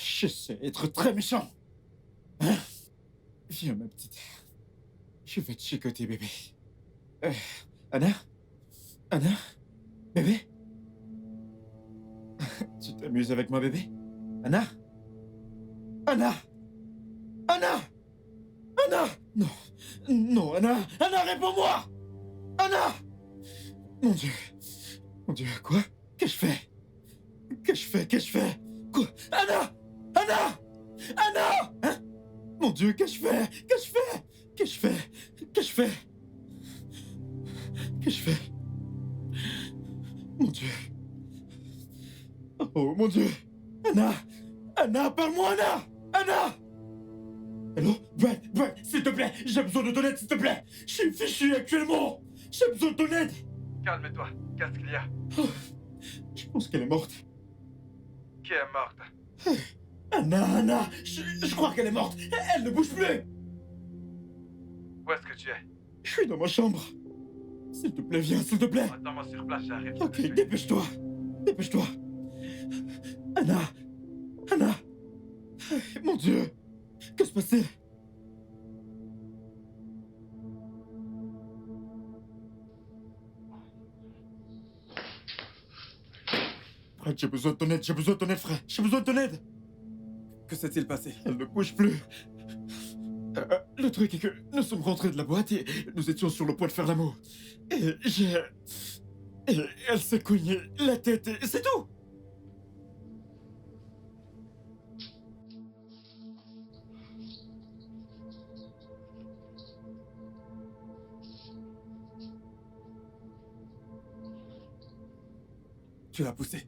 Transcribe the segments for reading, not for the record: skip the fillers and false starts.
Je sais être très méchant. Hein? Viens, ma petite. Je vais te chicoter, bébé. Euh, Anna? Anna? Bébé? Tu t'amuses avec moi, bébé? Anna? Anna? Anna? Anna! Non. Non, Anna! Anna, réponds-moi! Anna! Mon Dieu. Mon Dieu, quoi? Qu'ai-je fait? Qu'ai-je fait? Qu'ai-je fait? Quoi? Anna! Anna! Anna! Hein? Mon Dieu, qu'ai-je fait? Qu'ai-je fait? Qu'ai-je fait? Qu'ai-je fait? Qu'ai-je fait? Mon Dieu. Oh, mon Dieu. Anna! Anna, parle-moi, Anna! Anna! Allô? Brad, s'il te plaît, j'ai besoin de ton aide, s'il te plaît! Je suis fichu actuellement! J'ai besoin de ton aide! Calme-toi, qu'est-ce qu'il y a? Oh, je pense qu'elle est morte. Qui est morte? Anna, je crois qu'elle est morte. Elle ne bouge plus. Où est-ce que tu es? Je suis dans ma chambre. S'il te plaît, viens, s'il te plaît. Attends-moi sur place, j'arrive. Ok, dépêche-toi. Dépêche-toi. Anna. Anna. Mon Dieu. Que se passe-t-il? Frère, j'ai besoin de ton aide, frère. J'ai besoin de ton aide. Que s'est-il passé? Elle ne bouge plus. Le truc est que nous sommes rentrés de la boîte et nous étions sur le point de faire l'amour. Et et elle s'est cognée la tête et c'est tout. Tu l'as poussée?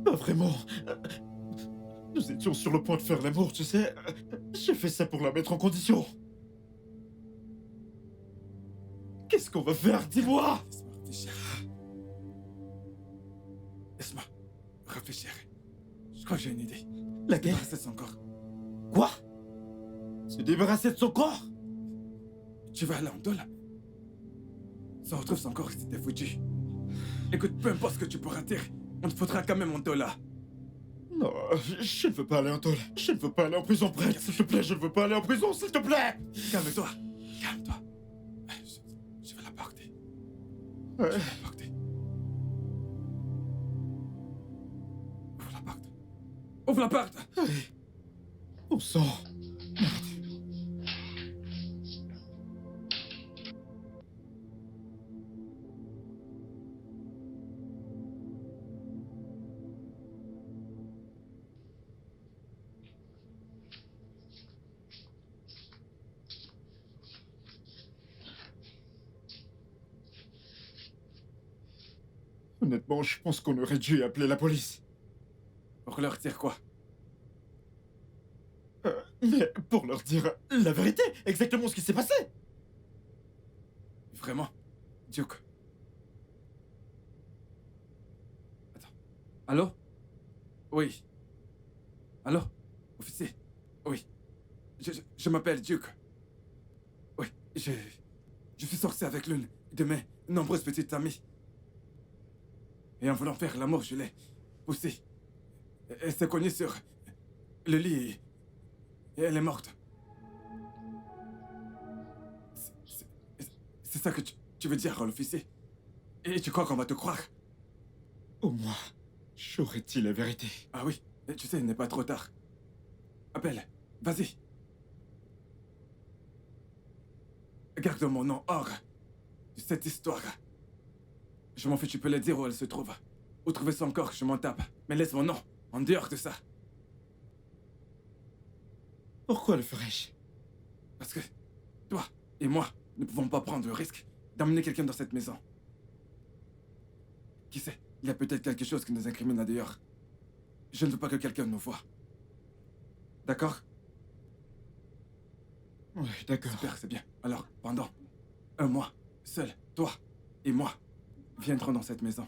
Pas vraiment. Nous étions sur le point de faire l'amour, tu sais. J'ai fait ça pour la mettre en condition. Qu'est-ce qu'on va faire? Dis-moi! Laisse-moi réfléchir. Laisse-moi réfléchir. Je crois que j'ai une idée. Laquelle? Débarrasser de son corps. Quoi? Se débarrasser de son corps? Tu vas aller en tôle. Si on retrouve son corps, c'était foutu. Écoute, peu importe ce que tu pourras dire, on te foutra quand même en tôle là. Non, je ne veux pas aller en tôle. Je ne veux pas aller en prison, Brett. S'il te plaît, je ne veux pas aller en prison, s'il te plaît! Calme-toi. Calme-toi. Je vais la porter. Ouais. Je vais la porter. Ouvre la porte. Ouvre la porte! Bon sang. Honnêtement, je pense qu'on aurait dû appeler la police. Pour leur dire quoi? Mais pour leur dire la vérité, exactement ce qui s'est passé. Vraiment? Duke? Attends. Allô? Oui. Allô? Officier? Oui. Je m'appelle Duke. Oui, je suis sorti avec l'une de mes nombreuses petites amies. Et en voulant faire l'amour, je l'ai poussée. Elle s'est cognée sur le lit et elle est morte. C'est ça que tu veux dire, l'officier? Et tu crois qu'on va te croire? Au moins, j'aurais dit la vérité. Ah oui, tu sais, il n'est pas trop tard. Appelle, vas-y. Garde mon nom hors de cette histoire. Je m'en fais, tu peux le dire où elle se trouve. Où trouver son corps, je m'en tape. Mais laisse mon nom en dehors de ça. Pourquoi le ferais-je? Parce que toi et moi ne pouvons pas prendre le risque d'emmener quelqu'un dans cette maison. Qui sait, il y a peut-être quelque chose qui nous incrimine là dehors. Je ne veux pas que quelqu'un nous voie. D'accord? Oui, d'accord. Super, c'est bien. Alors, pendant un mois, seul, toi et moi viendrons dans cette maison.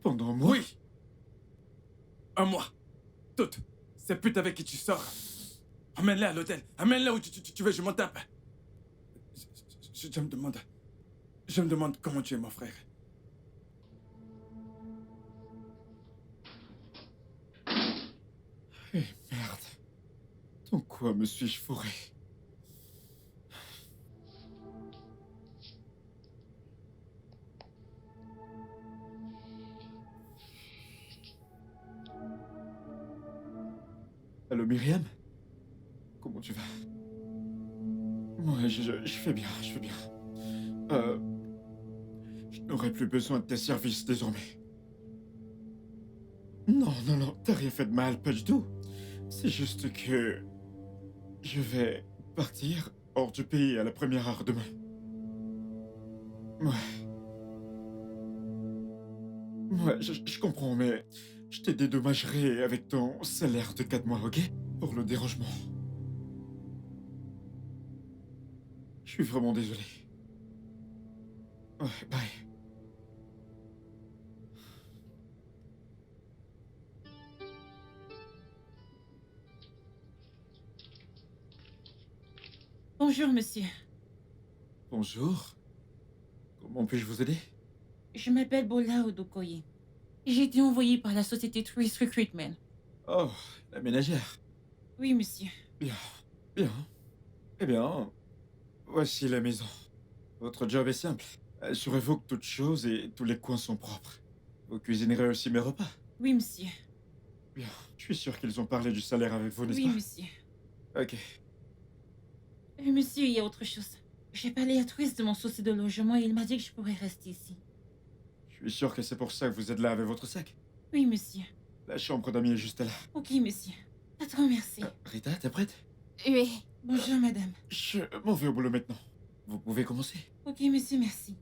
Pendant un mois? Oui! Un mois. Toutes ces putes avec qui tu sors. Amène-les à l'hôtel. Amène-les où tu veux, je m'en tape. Je me demande comment tu es, mon frère. Eh merde. Dans quoi me suis-je fourré? Allô Myriam? Comment tu vas? Ouais, je fais bien, je fais bien. Euh... Je n'aurai plus besoin de tes services désormais. Non, non, non, t'as rien fait de mal, pas du tout. C'est juste que... Je vais partir hors du pays à la première heure demain. Ouais. Ouais, je comprends, mais je te dédommagerai avec ton salaire de 4 mois, ok? Pour le dérangement. Je suis vraiment désolé. Ouais, bye. Bonjour, monsieur. Bonjour. Comment puis-je vous aider? Je m'appelle Bola Odokoye. J'ai été envoyée par la société Tourist Recruitment. Oh, la ménagère. Oui, monsieur. Bien, bien. Eh bien, voici la maison. Votre job est simple. Assurez-vous que toutes choses et tous les coins sont propres. Vous cuisinerez aussi mes repas. Oui, monsieur. Bien. Je suis sûr qu'ils ont parlé du salaire avec vous, n'est-ce Oui, pas? monsieur. Ok. Monsieur, il y a autre chose. J'ai parlé à Tourist de mon souci de logement et il m'a dit que je pourrais rester ici. Je suis sûr que c'est pour ça que vous êtes là avec votre sac. Oui, monsieur. La chambre d'amis est juste là. Ok, monsieur. Un grand merci. Rita, t'es prête? Oui. Bonjour, madame. Je m'en vais au boulot maintenant. Vous pouvez commencer. Ok, monsieur, merci.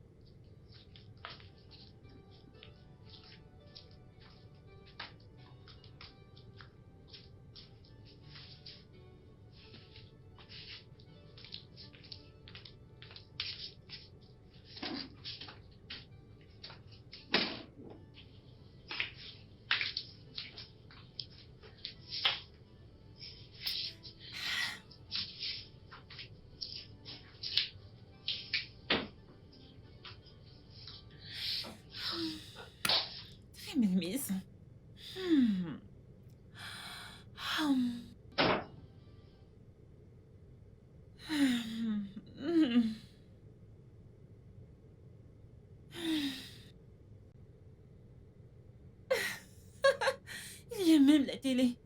Très belle maison. Hmm. Hum. Hmm. Il y a même la télé.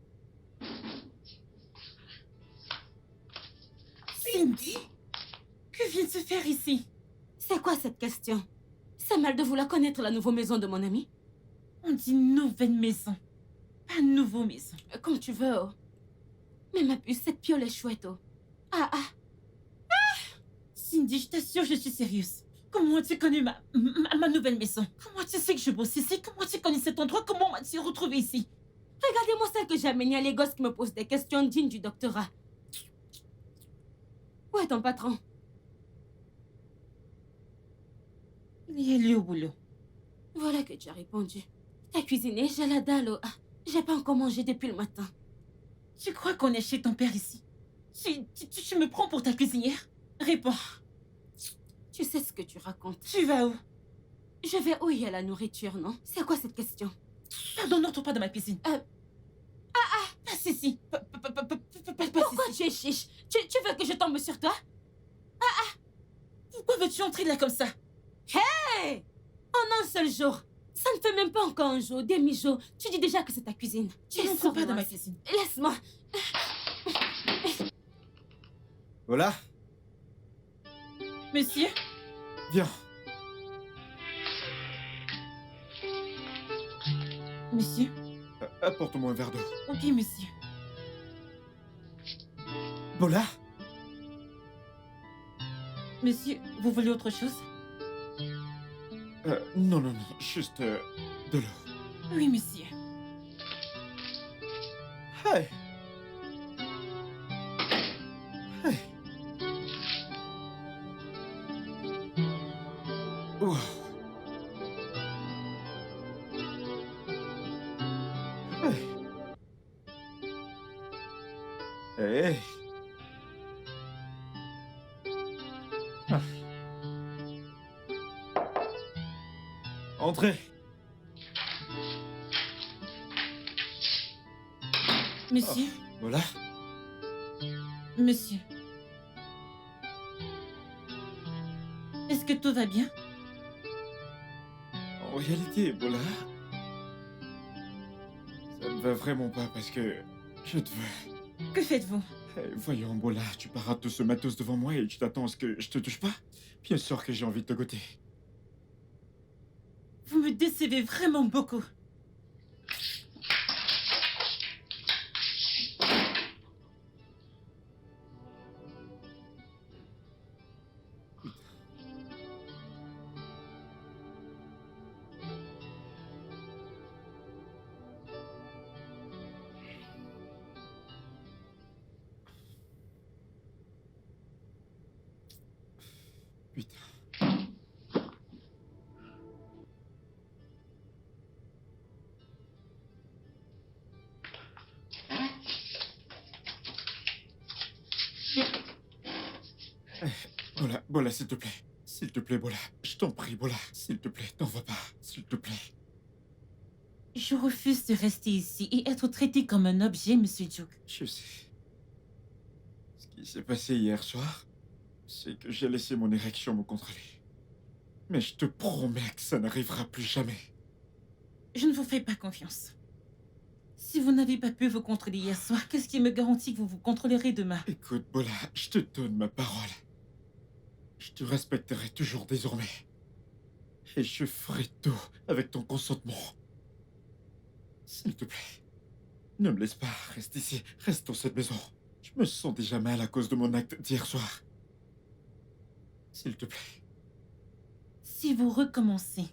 Cindy, que vient de se faire ici? C'est quoi cette question? C'est mal de vouloir connaître la nouvelle maison de mon ami. On dit nouvelle maison, pas nouveau maison. Comme tu veux, oh. Mais ma puce, cette piole est chouette, oh. Ah, ah. Cindy, je t'assure, je suis sérieuse. Comment as-tu connu ma nouvelle maison? Comment tu sais que je bosse ici? Comment tu connais cet endroit? Comment m'as-tu retrouvé ici? Regardez-moi celle que j'ai amenée à les gosses qui me posent des questions dignes du doctorat. Où est ton patron? Il est allé au boulot. Voilà que tu as répondu. T'as cuisiné, j'ai la dalle, oh. Ah, j'ai pas encore mangé depuis le matin. Tu crois qu'on est chez ton père ici? Tu me prends pour ta cuisinière? Réponds. Tu sais ce que tu racontes. Tu vas où? Je vais où il y a la nourriture, non? C'est quoi cette question? Pardon, n'entre pas dans ma cuisine. Passe ici. Passe Pourquoi ici. tu es chiche? Tu veux que je tombe sur toi? Pourquoi veux-tu entrer là comme ça? Hey! En un seul jour. Ça ne fait même pas encore un jour, demi-jour. Tu dis déjà que c'est ta cuisine. Tu n'entres pas dans ma cuisine. Laisse-moi. Voilà. Monsieur? Viens. Monsieur? Apporte-moi un verre d'eau. Ok, monsieur. Bola? Monsieur, vous voulez autre chose? Non, non, non. Juste de l'eau. Oui, monsieur. Hey. Hey. Wow. Hey. Hey. Ah. Entrez. Monsieur, Voilà. monsieur. Est-ce que tout va bien? En réalité, Bola, ça ne va vraiment pas parce que je te veux. Que faites-vous? Voyons, Bola, tu parades de ce matos devant moi et tu t'attends à ce que je te touche pas? Bien sûr que j'ai envie de te goûter. Vous me décevez vraiment beaucoup. Putain. Bola, s'il te plaît. S'il te plaît, Bola. Je t'en prie, Bola. S'il te plaît, t'en vas pas. S'il te plaît. Je refuse de rester ici et être traité comme un objet, monsieur Duke. Je sais. Ce qui s'est passé hier soir, c'est que j'ai laissé mon érection me contrôler. Mais je te promets que ça n'arrivera plus jamais. Je ne vous fais pas confiance. Si vous n'avez pas pu vous contrôler hier soir, qu'est-ce qui me garantit que vous vous contrôlerez demain? Écoute, Bola, je te donne ma parole. Je te respecterai toujours désormais. Et je ferai tout avec ton consentement. S'il te plaît, ne me laisse pas, reste ici, reste dans cette maison. Je me sens déjà mal à cause de mon acte d'hier soir. S'il te plaît. Si vous recommencez,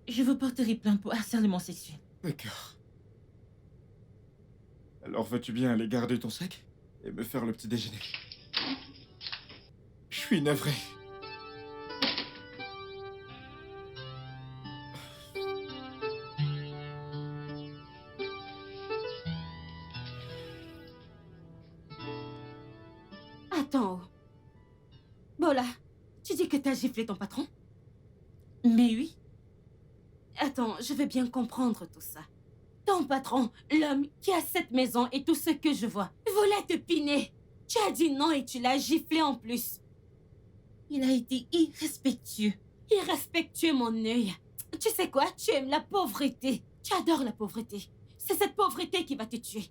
je vous porterai plainte pour harcèlement sexuel. D'accord. Alors veux-tu bien aller garder ton sac et me faire le petit déjeuner? Je suis navré. Attends. Bola, tu dis que t'as giflé ton patron? Mais oui, Attends, je veux bien comprendre tout ça. Ton patron, l'homme qui a cette maison et tout ce que je vois, voulait te piner. Tu as dit non et tu l'as giflé en plus. il a été irrespectueux. Irrespectueux, mon œil. Tu sais quoi? Tu aimes la pauvreté. Tu adores la pauvreté. C'est cette pauvreté qui va te tuer.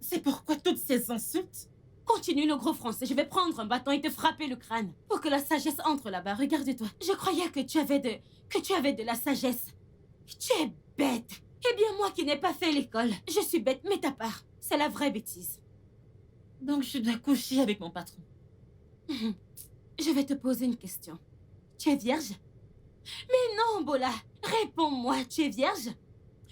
C'est pourquoi toutes ces insultes? Continue le gros français. Je vais prendre un bâton et te frapper le crâne. Pour que la sagesse entre là-bas. Regarde-toi. Je croyais que tu avais de la sagesse. Tu es bête. Eh bien, moi qui n'ai pas fait l'école, je suis bête, mais ta part, c'est la vraie bêtise. Donc je dois coucher avec mon patron. Je vais te poser une question. Tu es vierge? Mais non, Bola. Réponds-moi, tu es vierge?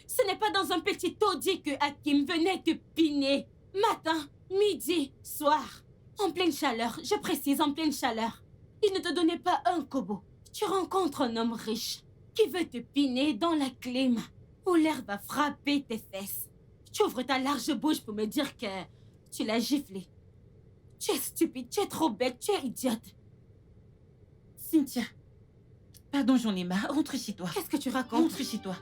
Ce n'est pas dans un petit taudis que Hakim venait te piner. Matin, midi, soir. En pleine chaleur, je précise en pleine chaleur. Il ne te donnait pas un kobo. Tu rencontres un homme riche qui veut te piner dans la clim, où l'air va frapper tes fesses. Tu ouvres ta large bouche pour me dire que tu l'as giflé. Tu es stupide, tu es trop bête, tu es idiote. Cynthia, pardon, j'en ai marre. Rentre chez toi. Qu'est-ce que tu racontes? Rentre chez toi.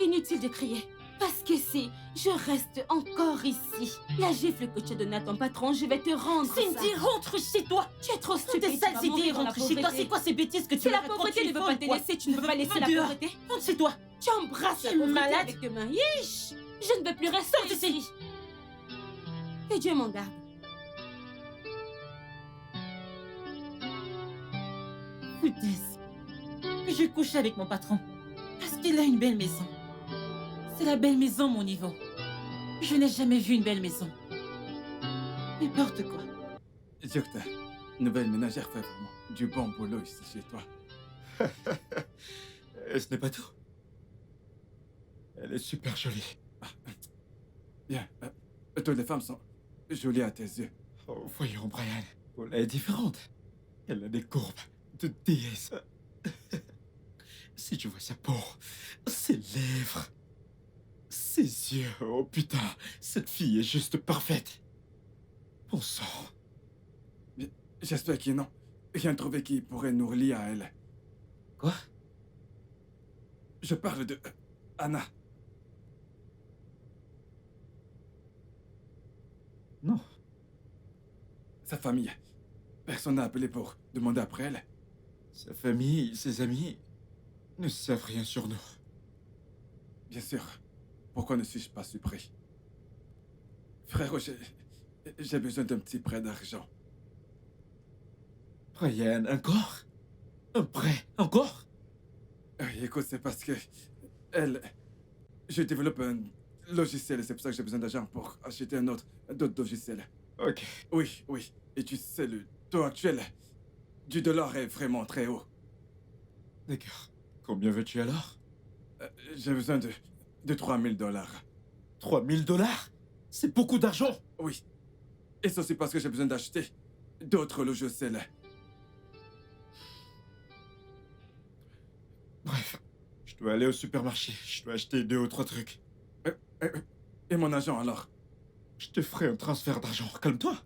Inutile de crier. Parce que si je reste encore ici, la gifle que tu as donnée à ton patron, je vais te rendre Cindy, ça. rentre chez toi. Tu es trop Toutes stupide. tes tu sales vas idées, mourir dans la rentre chez toi. pauvreté. C'est quoi ces bêtises que tu Si la me racontes? pauvreté Tu ne es veut folle, pas te quoi. laisser, tu ne peux pas laisser la Dehors. pauvreté. Rentre chez toi. Tu embrasses la Tu es pauvreté malade. avec tes mains. Yish! Je ne veux plus rester Sors d'ici. ici. Que Dieu m'en garde. Foutaise. Je couche avec mon patron. Parce qu'il a une belle maison. C'est la belle maison, mon niveau. Je n'ai jamais vu une belle maison. N'importe quoi. Duke, ta nouvelle ménagère fait vraiment du bon boulot ici chez toi. Et ce n'est pas tout. Elle est super jolie. Bien, toutes les femmes sont jolies à tes yeux. Oh, voyons, Brian. Paula est différente. Elle a des courbes de déesse. Si tu vois sa peau, ses lèvres, ses yeux, oh putain, cette fille est juste parfaite. Bon sang. J'espère qu'il non. Rien trouvé qui pourrait nous relier à elle. Quoi? Je parle de Anna. Non. Sa famille. Personne n'a appelé pour demander après elle. Sa famille, ses amis ne savent rien sur nous. Bien sûr. Pourquoi ne suis-je pas surpris? Frère, j'ai besoin d'un petit prêt d'argent. Brian, encore? Un prêt, encore? Écoute, c'est parce que... Je développe un logiciel et c'est pour ça que j'ai besoin d'argent pour acheter d'autres logiciels. Ok. Oui, oui. Et tu sais, le taux actuel du dollar est vraiment très haut. D'accord. Combien veux-tu alors? J'ai besoin de 3000 dollars. 3000 dollars? C'est beaucoup d'argent! Oui. Et c'est aussi parce que j'ai besoin d'acheter d'autres logiciels. Bref, je dois aller au supermarché. Je dois acheter 2 ou 3 trucs. Et mon agent alors? Je te ferai un transfert d'argent. Calme-toi.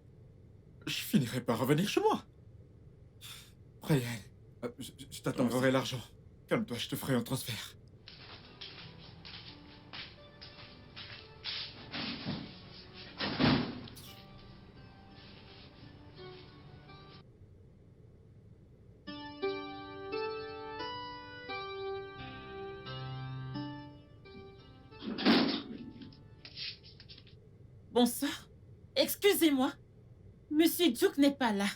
Je finirai par revenir chez moi. Brian, Je t'attends. j'aurai l'argent. Calme-toi, je te ferai un transfert. Bonsoir. Excusez-moi. Monsieur Duke n'est pas là.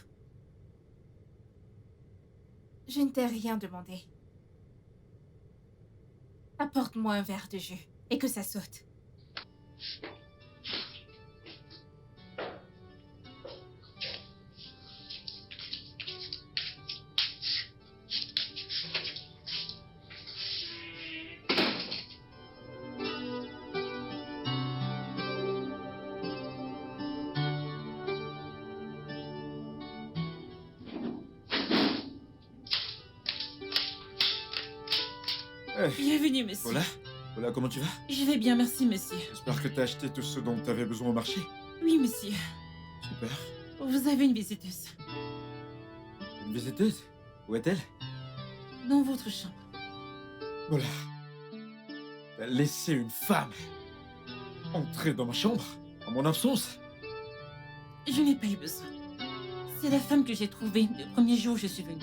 Je ne t'ai rien demandé. Apporte-moi un verre de jus et que ça saute. Bienvenue, monsieur. Voilà. Voilà, comment tu vas? Je vais bien, merci, monsieur. J'espère que t'as acheté tout ce dont t'avais besoin au marché. Oui, monsieur. Super. Vous avez une visiteuse. Une visiteuse? Où est-elle? Dans votre chambre. Voilà. T'as laissé une femme entrer dans ma chambre, en mon absence. Je n'ai pas eu besoin. C'est la femme que j'ai trouvée le premier jour où je suis venue.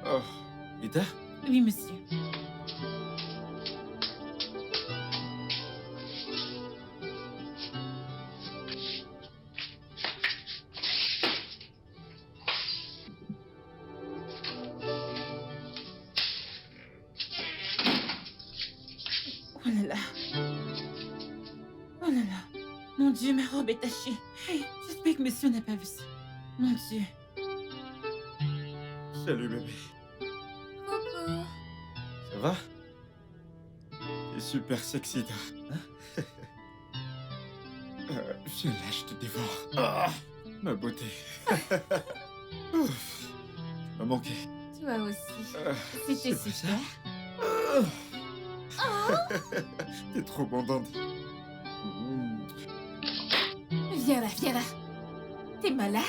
Oh, Rita? Oui, monsieur. Oh là là. Oh là là. Mon Dieu, ma robe est tachée. Hey, j'espère que monsieur n'a pas vu ça. Mon Dieu. Salut, bébé. Coucou. Ça va? T'es super sexy, toi. Hein? Viens là, je te dévore. Ah, ma beauté. Ouf, tu m'as manqué. Toi aussi. c'est C'était pas super. T'es trop bandante. Viens là, viens là. T'es malade?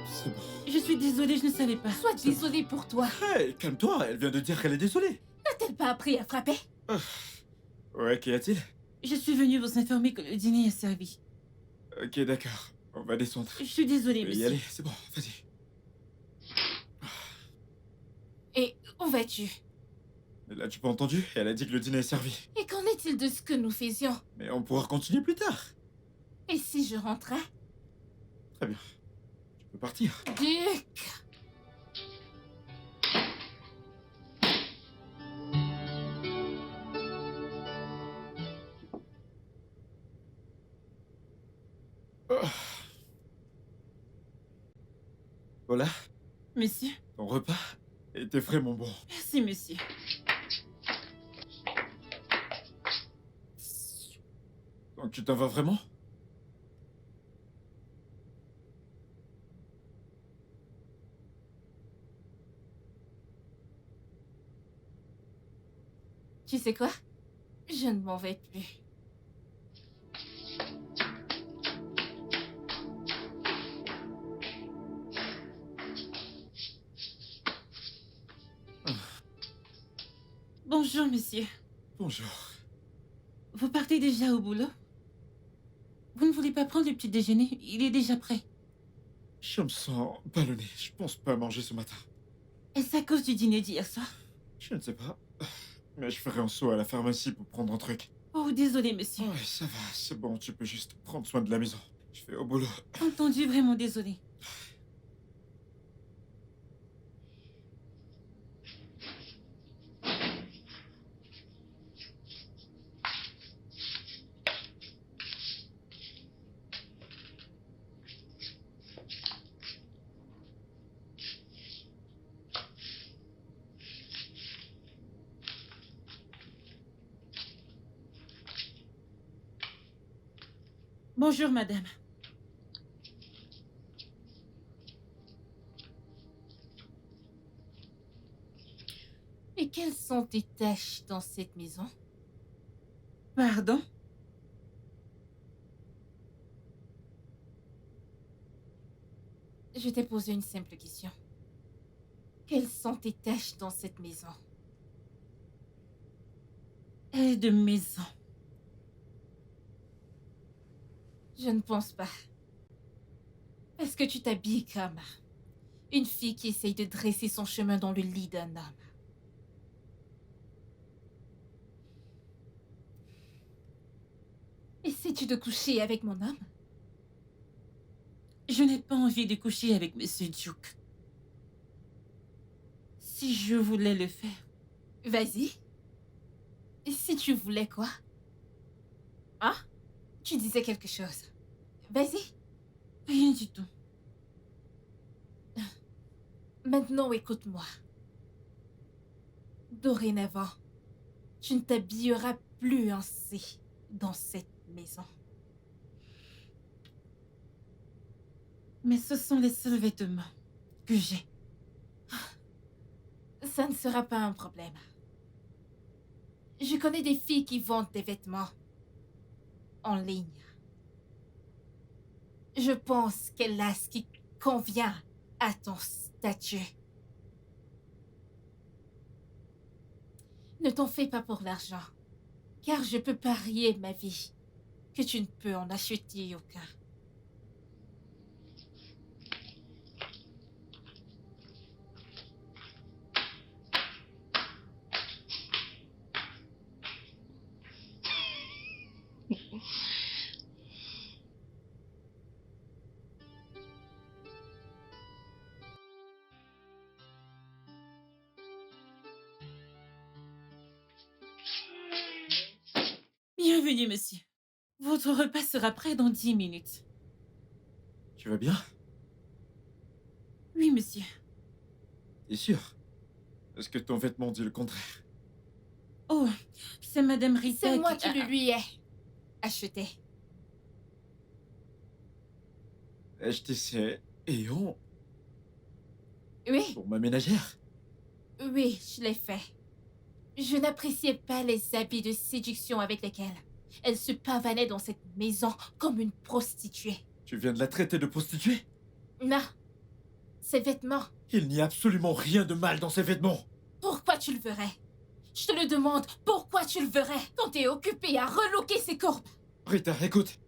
C'est bon. Je suis désolée, je ne savais pas. Sois désolée pour toi. Hey, calme-toi, elle vient de dire qu'elle est désolée. N'a-t-elle pas appris à frapper? Ouais, qu'y a-t-il? Je suis venue vous informer que le dîner est servi. Ok, d'accord. On va descendre. Je suis désolée, Je vais y monsieur. aller, c'est bon, vas-y. Et où vas-tu? Elle a-tu pas entendu? Elle a dit que le dîner est servi. Et qu'en est-il de ce que nous faisions? Mais on pourra continuer plus tard. Et si je rentrais? Très bien. Tu peux partir. Duc! Voilà, Monsieur, ton repas était vraiment bon. merci, monsieur. Donc tu t'en vas vraiment? Tu sais quoi? Je ne m'en vais plus. Bonjour, monsieur. Bonjour. Vous partez déjà au boulot? Vous ne voulez pas prendre le petit déjeuner? Il est déjà prêt. Je me sens ballonné. Je pense pas manger ce matin. Est-ce à cause du dîner d'hier soir? Je ne sais pas. Mais je ferai un saut à la pharmacie pour prendre un truc. Oh, désolé, monsieur. Ouais, ça va, c'est bon, tu peux juste prendre soin de la maison. Je fais au boulot. Entendu, vraiment désolé. Bonjour, madame. Et quelles sont tes tâches dans cette maison? Pardon? Je t'ai posé une simple question. Quelles sont tes tâches dans cette maison? Aide maison. Je ne pense pas. Parce que tu t'habilles comme une fille qui essaye de dresser son chemin dans le lit d'un homme. Essaies-tu de coucher avec mon homme? Je n'ai pas envie de coucher avec Monsieur Duke. Si je voulais le faire, Vas-y. Et si tu voulais quoi? Hein? Tu disais quelque chose. Vas-y. rien du tout. Maintenant, écoute-moi. Dorénavant, tu ne t'habilleras plus ainsi dans cette maison. Mais ce sont les seuls vêtements que j'ai. Ça ne sera pas un problème. Je connais des filles qui vendent des vêtements en ligne. Je pense qu'elle a ce qui convient à ton statut. Ne t'en fais pas pour l'argent, car je peux parier ma vie que tu ne peux en acheter aucun. Bienvenue, monsieur. Votre repas sera prêt dans 10 minutes. Tu vas bien? Oui, monsieur. T'es sûr? Est-ce que ton vêtement dit le contraire? Oh, c'est Madame Rita C'est moi qui... qui le lui ai acheté. Acheter ces éons Oui, pour ma ménagère? oui, je l'ai fait. Je n'appréciais pas les habits de séduction avec lesquels elle se pavanait dans cette maison comme une prostituée. Tu viens de la traiter de prostituée? Non, ses vêtements, Il n'y a absolument rien de mal dans ces vêtements. pourquoi tu le verrais? Je te le demande, pourquoi tu le verrais quand t'es occupé à relooker ses courbes? Rita, écoute.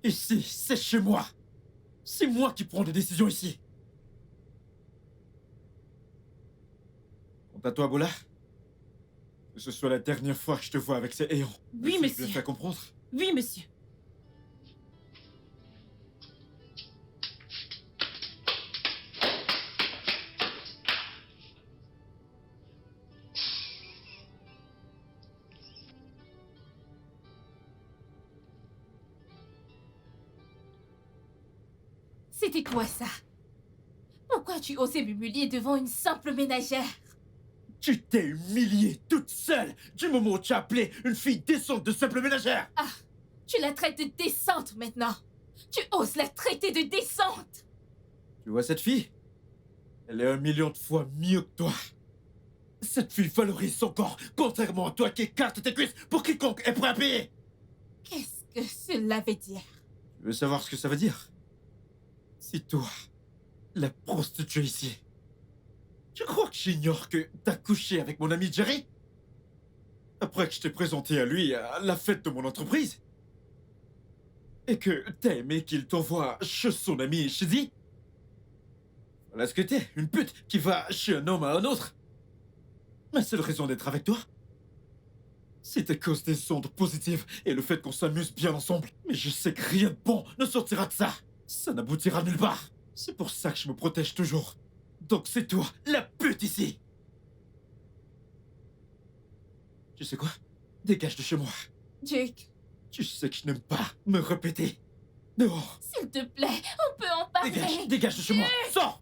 Ici, c'est chez moi. C'est moi qui prends des décisions ici. Quant à toi, Bola, que ce soit la dernière fois que je te vois avec ces ayants. Oui, Est-ce que je monsieur. bien fait comprendre? Oui, monsieur. C'était quoi ça? Pourquoi tu osais m'humilier devant une simple ménagère? Tu t'es humiliée toute seule du moment où tu as appelé une fille décente de simple ménagère. Ah, tu la traites de décente maintenant. Tu oses la traiter de décente. Tu vois cette fille? Elle est 1 million de fois mieux que toi. Cette fille valorise son corps, contrairement à toi qui écarte tes cuisses pour quiconque est prêt à payer. Qu'est-ce que cela veut dire? Tu veux savoir ce que ça veut dire? Si toi, la prostituée ici, tu crois que j'ignore que t'as couché avec mon ami Jerry? Après que je t'ai présenté à lui à la fête de mon entreprise? et que t'as aimé qu'il t'envoie chez son ami Shizzy. Voilà ce que t'es, une pute qui va chez un homme à un autre. Ma seule raison d'être avec toi, c'est à cause des ondes positives et le fait qu'on s'amuse bien ensemble. Mais je sais que rien de bon ne sortira de ça. Ça n'aboutira nulle part. C'est pour ça que je me protège toujours. Donc c'est toi, la pute ici. Tu sais quoi? Dégage de chez moi. Duke, Tu sais que je n'aime pas me répéter. Dehors. s'il te plaît, on peut en parler. Dégage de chez moi. Sors.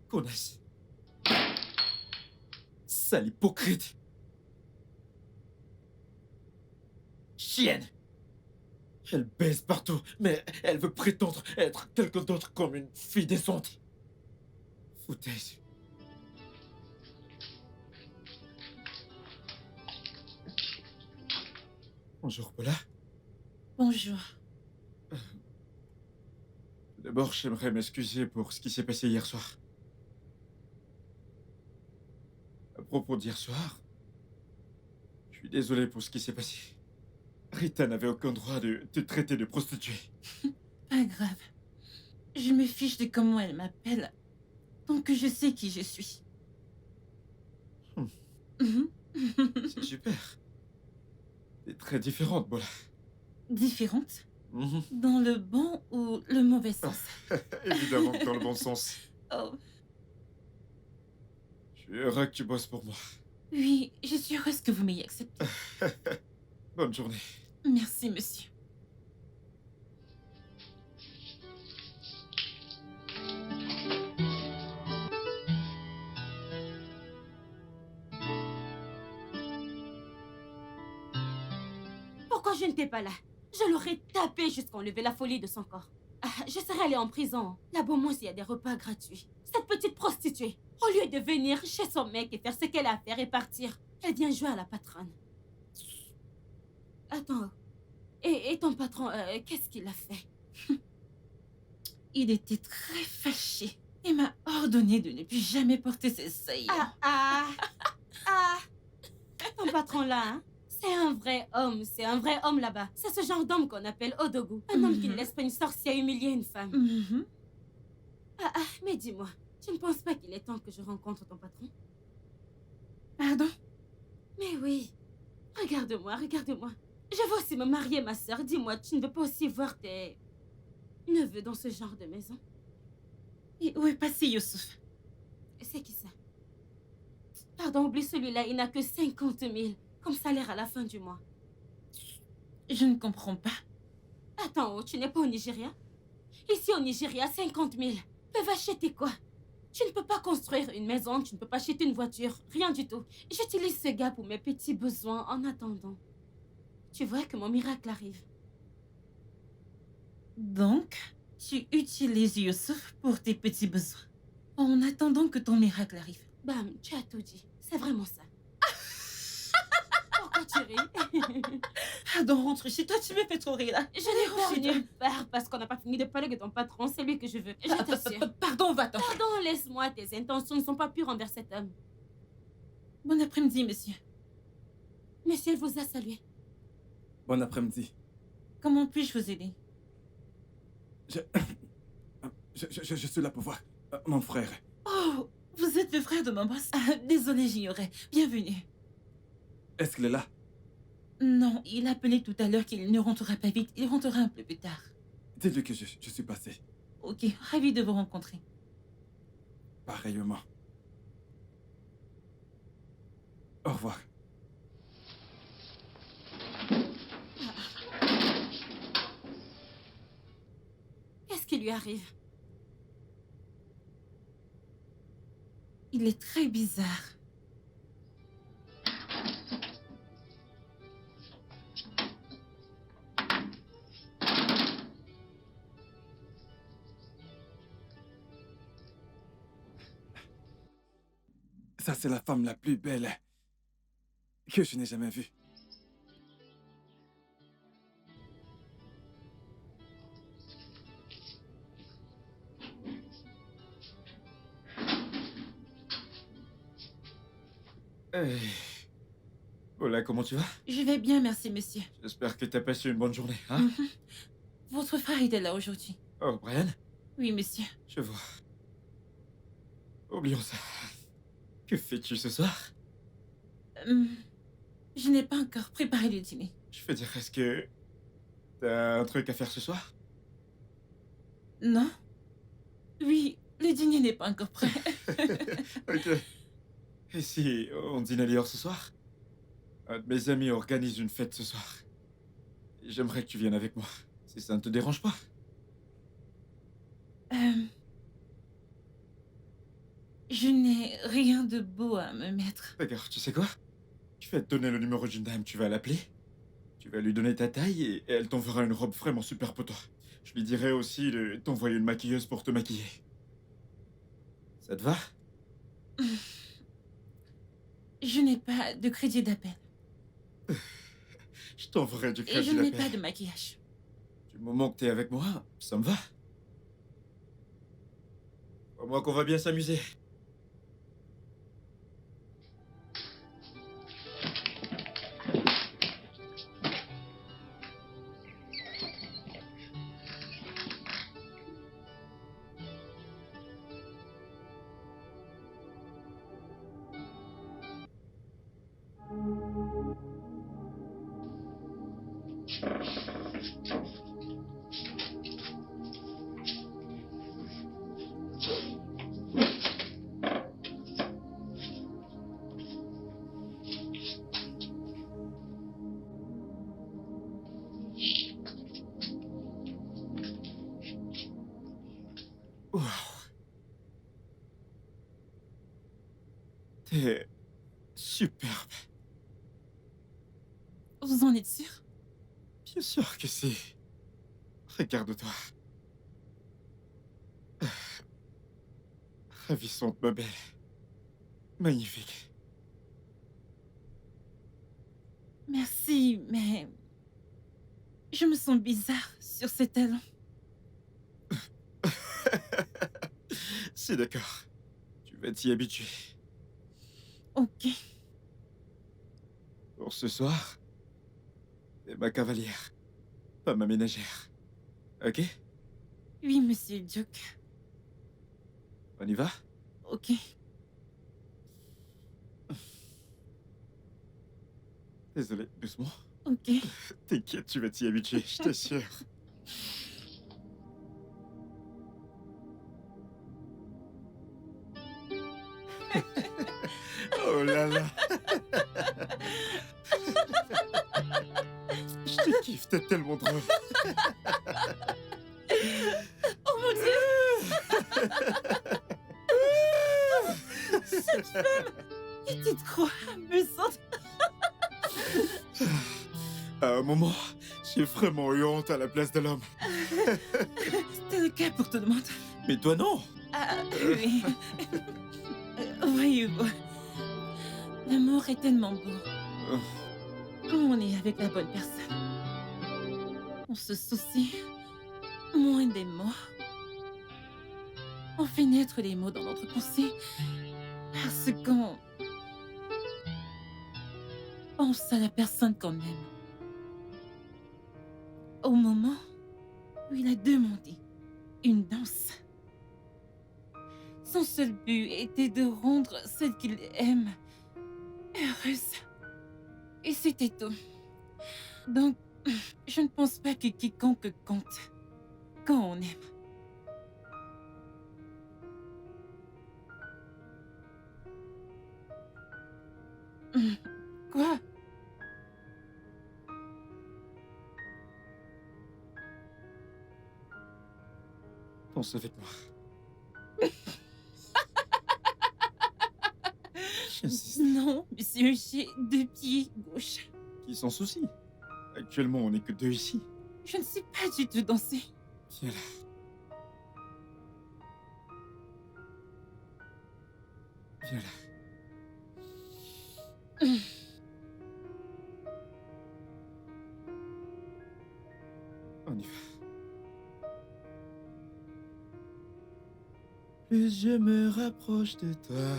Connasse. Sale hypocrite. Chienne. Elle baise partout, mais elle veut prétendre être quelqu'un d'autre comme une fille décente. Foutaise. Bonjour, Paula. Bonjour. D'abord, j'aimerais m'excuser pour ce qui s'est passé hier soir. À propos d'hier soir, je suis désolé pour ce qui s'est passé. Rita n'avait aucun droit de te traiter de prostituée. Pas grave. Je me fiche de comment elle m'appelle, tant que je sais qui je suis. Mhm. C'est super. T'es très différente, Paula. Différente? Mhm. Dans le bon ou le mauvais sens? Évidemment que dans le bon sens. Oh, Je suis heureux que tu bosses pour moi. oui, je suis heureuse que vous m'ayez accepté. Bonne journée. Merci, monsieur. Pourquoi je n'étais pas là? Je l'aurais tapé jusqu'à enlever la folie de son corps. Ah, je serais allée en prison. Là-bas, moi, s'il y a des repas gratuits. Cette petite prostituée, au lieu de venir chez son mec et faire ce qu'elle a à faire et partir, elle vient jouer à la patronne. Attends. Et ton patron, qu'est-ce qu'il a fait? Il était très fâché et m'a ordonné de ne plus jamais porter ses saillants. Ah. Ton patron là, hein? C'est un vrai homme là-bas. C'est ce genre d'homme qu'on appelle Odogu. Un homme qui ne laisse pas une sorcière humilier une femme. Mhm. Mais dis-moi, tu ne penses pas qu'il est temps que je rencontre ton patron? Pardon? Mais oui. Regarde-moi. Je veux aussi me marier, ma sœur. Dis-moi, tu ne veux pas aussi voir tes neveux dans ce genre de maison? Et où est passé Youssouf? C'est qui ça? Pardon, oublie celui-là, il n'a que 50 000 comme salaire à la fin du mois. Je ne comprends pas. Attends, tu n'es pas au Nigeria? Ici au Nigeria, 50 000 peuvent acheter quoi? Tu ne peux pas construire une maison, tu ne peux pas acheter une voiture, rien du tout. J'utilise ce gars pour mes petits besoins en attendant. Tu vois que mon miracle arrive. Donc, tu utilises Youssouf pour tes petits besoins, en attendant que ton miracle arrive. Bam, tu as tout dit. C'est vraiment ça. Pourquoi tu ris? Pardon, rentre chez toi, tu me fais trop rire là. Je n'ai pas nulle part parce qu'on n'a pas fini de parler de ton patron, c'est lui que je veux. Je t'assure. Pardon, va-t'en. Pardon, laisse-moi, tes intentions ne sont pas pures envers cet homme. Bon après-midi, monsieur. Monsieur vous a salué. Bon après-midi. Comment puis-je vous aider? Je suis là pour voir mon frère. Oh, vous êtes le frère de mon boss? Ah, désolé, j'ignorais. Bienvenue. Est-ce qu'il est là? Non, il a appelé tout à l'heure qu'il ne rentrera pas vite. Il rentrera un peu plus tard. Dis-lui que je suis passé. Ok, ravi de vous rencontrer. Pareillement. Au revoir. Qu'est-ce qui lui arrive? Il est très bizarre. Ça, c'est la femme la plus belle que je n'ai jamais vue. Hey. Paula, comment tu vas? Je vais bien, merci, monsieur. J'espère que t'as passé une bonne journée, hein? Votre frère était là aujourd'hui. Oh, Brian? Oui, monsieur. Je vois. Oublions ça. Que fais-tu ce soir? Je n'ai pas encore préparé le dîner. Je veux dire, est-ce que... T'as un truc à faire ce soir? Non? Oui, le dîner n'est pas encore prêt. Ok. Et si on dîne ailleurs ce soir? Un de mes amis organise une fête ce soir. Et j'aimerais que tu viennes avec moi, si ça ne te dérange pas. Je n'ai rien de beau à me mettre. D'accord, tu sais quoi? Je vais te donner le numéro d'une dame, tu vas l'appeler. Tu vas lui donner ta taille et elle t'enverra une robe vraiment super pour toi. Je lui dirai aussi de t'envoyer une maquilleuse pour te maquiller. Ça te va? Je n'ai pas de crédit d'appel. Je t'enverrai du Et crédit je n'ai d'appel. pas de maquillage. Du moment que t'es avec moi, ça me va. Crois-moi qu'on va bien s'amuser. Waouh. T'es superbe. Vous en êtes sûr? Bien sûr que si. Regarde-toi. Ravissante, ma belle. Magnifique. Merci, mais... Je me sens bizarre sur ces talons. C'est d'accord. Tu vas t'y habituer. Ok. Pour ce soir, t'es ma cavalière, pas ma ménagère. Ok? Oui, monsieur Duke. On y va? Ok. Désolé, doucement. Ok. T'inquiète, tu vas t'y habituer, je t'assure. Oh là là. Je te kiffe, t'es tellement drôle. Oh mon Dieu! Cette femme était trop amusante. À un moment, j'ai vraiment eu honte à la place de l'homme. C'était le cas pour tout le monde. Mais toi non. Ah, oui. Voyez-vous, l'amour est tellement beau. Quand on est avec la bonne personne, on se soucie moins des mots. On fait naître les mots dans notre pensée parce qu'on pense à la personne qu'on aime. Au moment où il a demandé une danse, son seul but était de rendre celle qu'il aime heureuse. Et c'était tout. Donc, je ne pense pas que quiconque compte quand on aime. Quoi? Danse avec moi. J'insiste. Non, monsieur, j'ai 2 pieds gauche. Qui s'en soucie? Actuellement, on n'est que 2 ici. Je ne sais pas du tout danser. Viens là. Viens là. On y va. Plus je me rapproche de toi.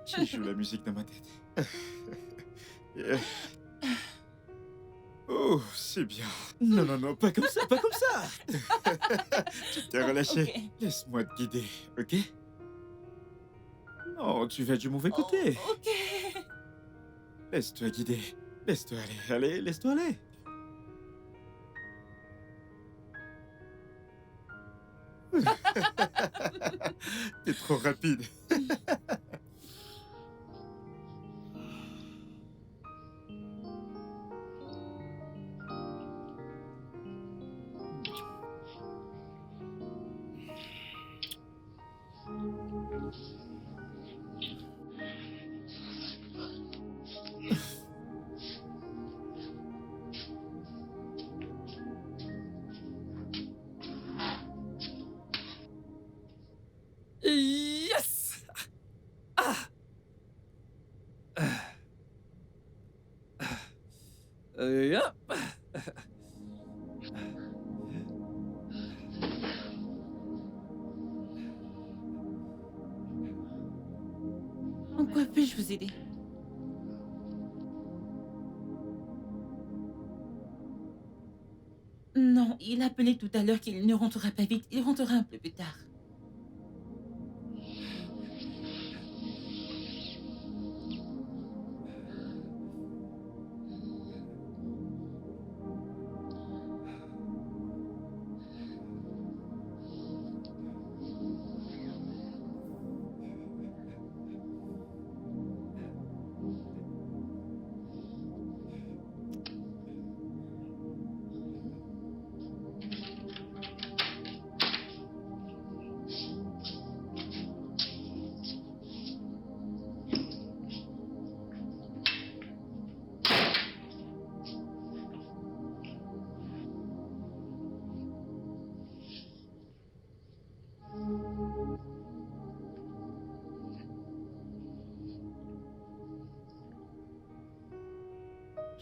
Je joue la musique dans ma tête. Yeah. Oh. Oh, c'est bien. Non, non, non, pas comme ça, pas comme ça. Tu t'es relâché. Ok. Laisse-moi te guider, ok? Non, tu vas du mauvais côté. Oh, ok. Laisse-toi guider. Laisse-toi aller. Allez, laisse-toi aller. T'es trop rapide. Yes! Ah! Hop. En quoi puis-je vous aider? Non, il a appelé tout à l'heure qu'il ne rentrera pas vite. Il rentrera un peu plus tard.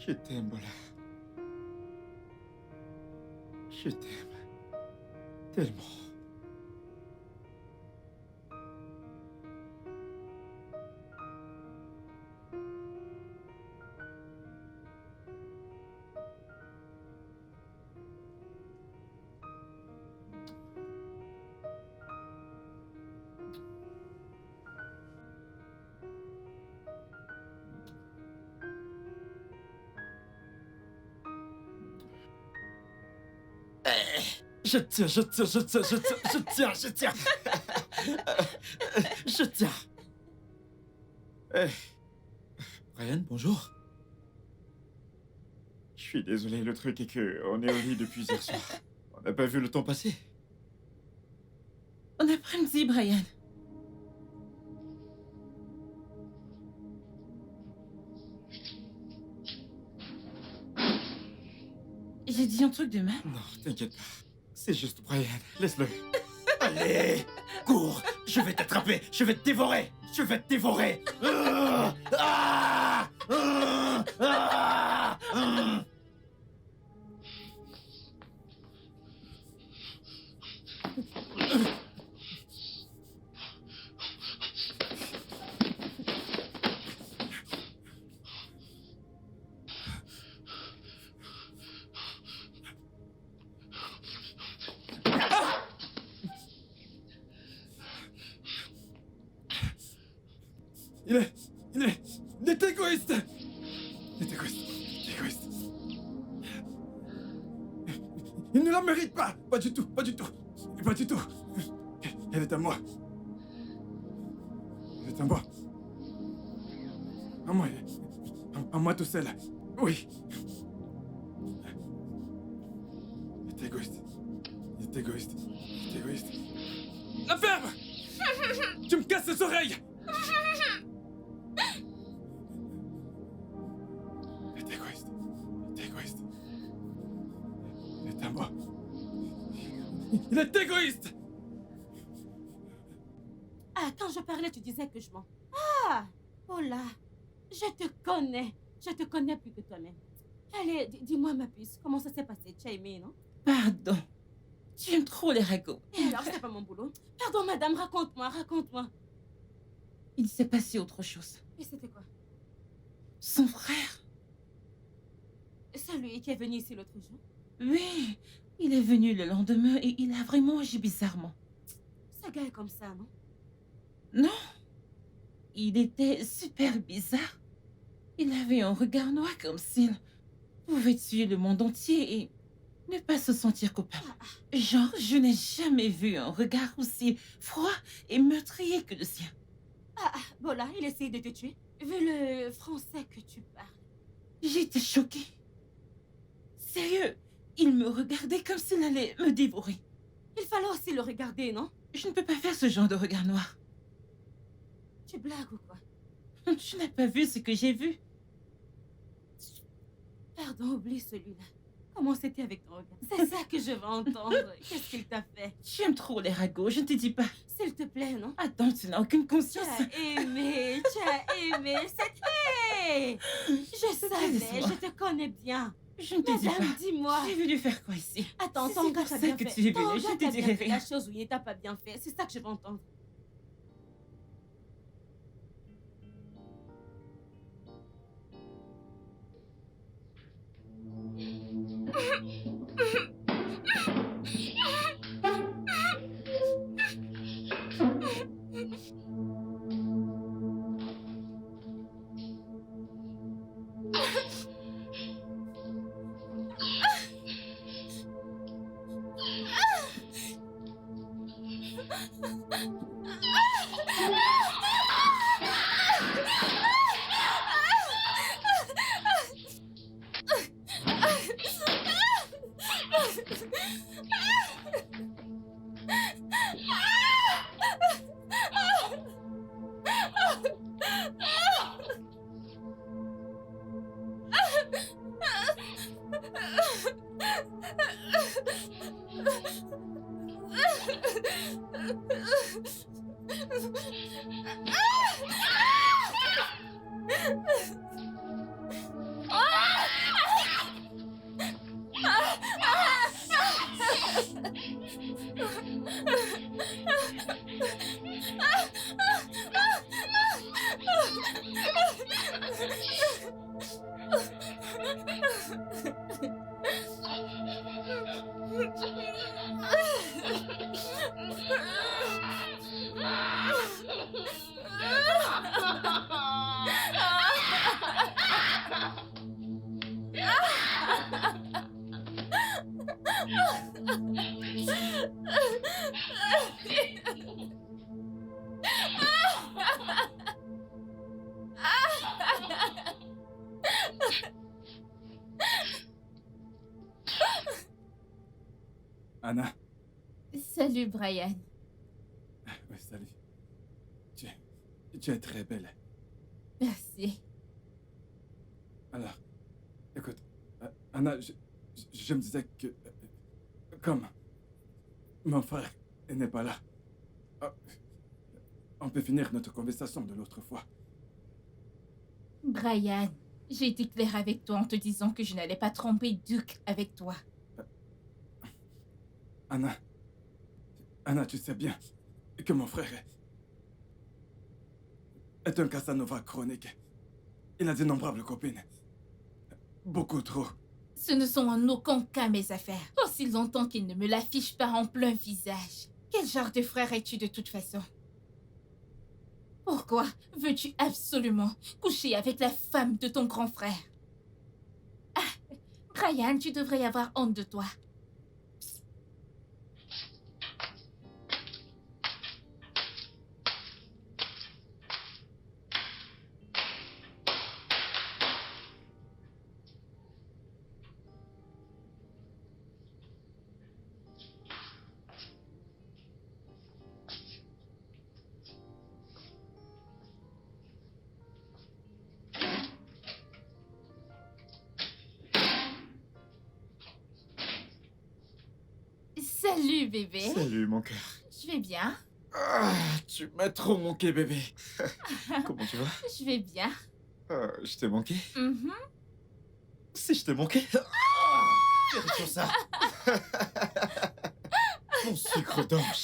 Je t'aime, Bola. Je t'aime. Tellement. Je tiens, je tiens, je tiens, je tiens, je tiens, je tiens. Je tiens. Brian, bonjour. Je suis désolé, le truc est que on est au lit depuis hier soir. On n'a pas vu le temps passer. Bon après-midi, Brian. J'ai dit un truc de mal. Non, t'inquiète pas. C'est juste Brian. Laisse-le. Allez, cours. Je vais t'attraper. Je vais te dévorer. Je vais te dévorer. Il est égoïste! Il est égoïste. Il est égoïste. Il ne la mérite pas! Pas du tout, pas du tout. Pas du tout. Elle est à moi. Elle est à moi. À moi. À moi tout seul. Oui. Il est égoïste. Il est égoïste. Il est égoïste. La ferme! Tu me casses les oreilles! Il est égoïste. Il est égoïste. Il est à moi. Il est égoïste! Ah, quand je parlais, tu disais que je mens. Ah, oh là, je te connais. Je te connais plus que toi-même. Allez, dis-moi, ma puce, comment ça s'est passé? Tu as aimé, non? Pardon. Tu aimes trop les ragots. Et alors, c'est pas mon boulot. Pardon, madame, raconte-moi, raconte-moi. Il s'est passé autre chose. Et c'était quoi? Son frère. Ça C'est lui qui est venu ici l'autre jour. Oui, il est venu le lendemain et il a vraiment agi bizarrement. Ce gars est comme ça, non? Non, il était super bizarre. Il avait un regard noir comme s'il pouvait tuer le monde entier et ne pas se sentir coupable. Genre, je n'ai jamais vu un regard aussi froid et meurtrier que le sien. Bola, il essaye de te tuer. Vu le français que tu parles. J'étais choquée. Sérieux, il me regardait comme s'il allait me dévorer. Il fallait aussi le regarder, non? Je ne peux pas faire ce genre de regard noir. Tu blagues ou quoi? Tu n'as pas vu ce que j'ai vu. Pardon, oublie celui-là. Comment c'était avec ton regard? C'est ça que je veux entendre. Qu'est-ce qu'il t'a fait? Tu aimes trop les ragots, je ne te dis pas. S'il te plaît, non? Attends, tu n'as aucune Tu conscience. as aimé, c'était... Je savais, Laisse-moi. je te connais bien. Je ne te dis Madame, pas. dis-moi. J'ai voulu faire quoi ici? Attends, Si ton c'est gars pour t'a ça bien que fait. tu es Ton venu, je gars ne te t'a dirai bien fait la rien. chose où il t'a pas bien fait. C'est ça que je veux entendre. Anna. Salut, Brian. Oui, salut. Tu es très belle. Merci. Alors, écoute, Anna, je me disais que... comme mon frère n'est pas là, on peut finir notre conversation de l'autre fois. Brian, j'ai été claire avec toi en te disant que je n'allais pas tromper Duke avec toi. Anna, tu sais bien que mon frère est un Casanova chronique. Il a d'innombrables copines. Beaucoup trop. Ce ne sont en aucun cas mes affaires. Aussi longtemps qu'il ne me l'affiche pas en plein visage. Quel genre de frère es-tu de toute façon? Pourquoi veux-tu absolument coucher avec la femme de ton grand frère? Ah, Brian, tu devrais avoir honte de toi. Salut, bébé. Salut, mon cœur. Je vais bien. Ah, tu m'as trop manqué, bébé. Comment tu vas? Je vais bien. Je t'ai manqué? Mhm. Si je t'ai manqué? Vérifie ça. Mon sucre d'orge.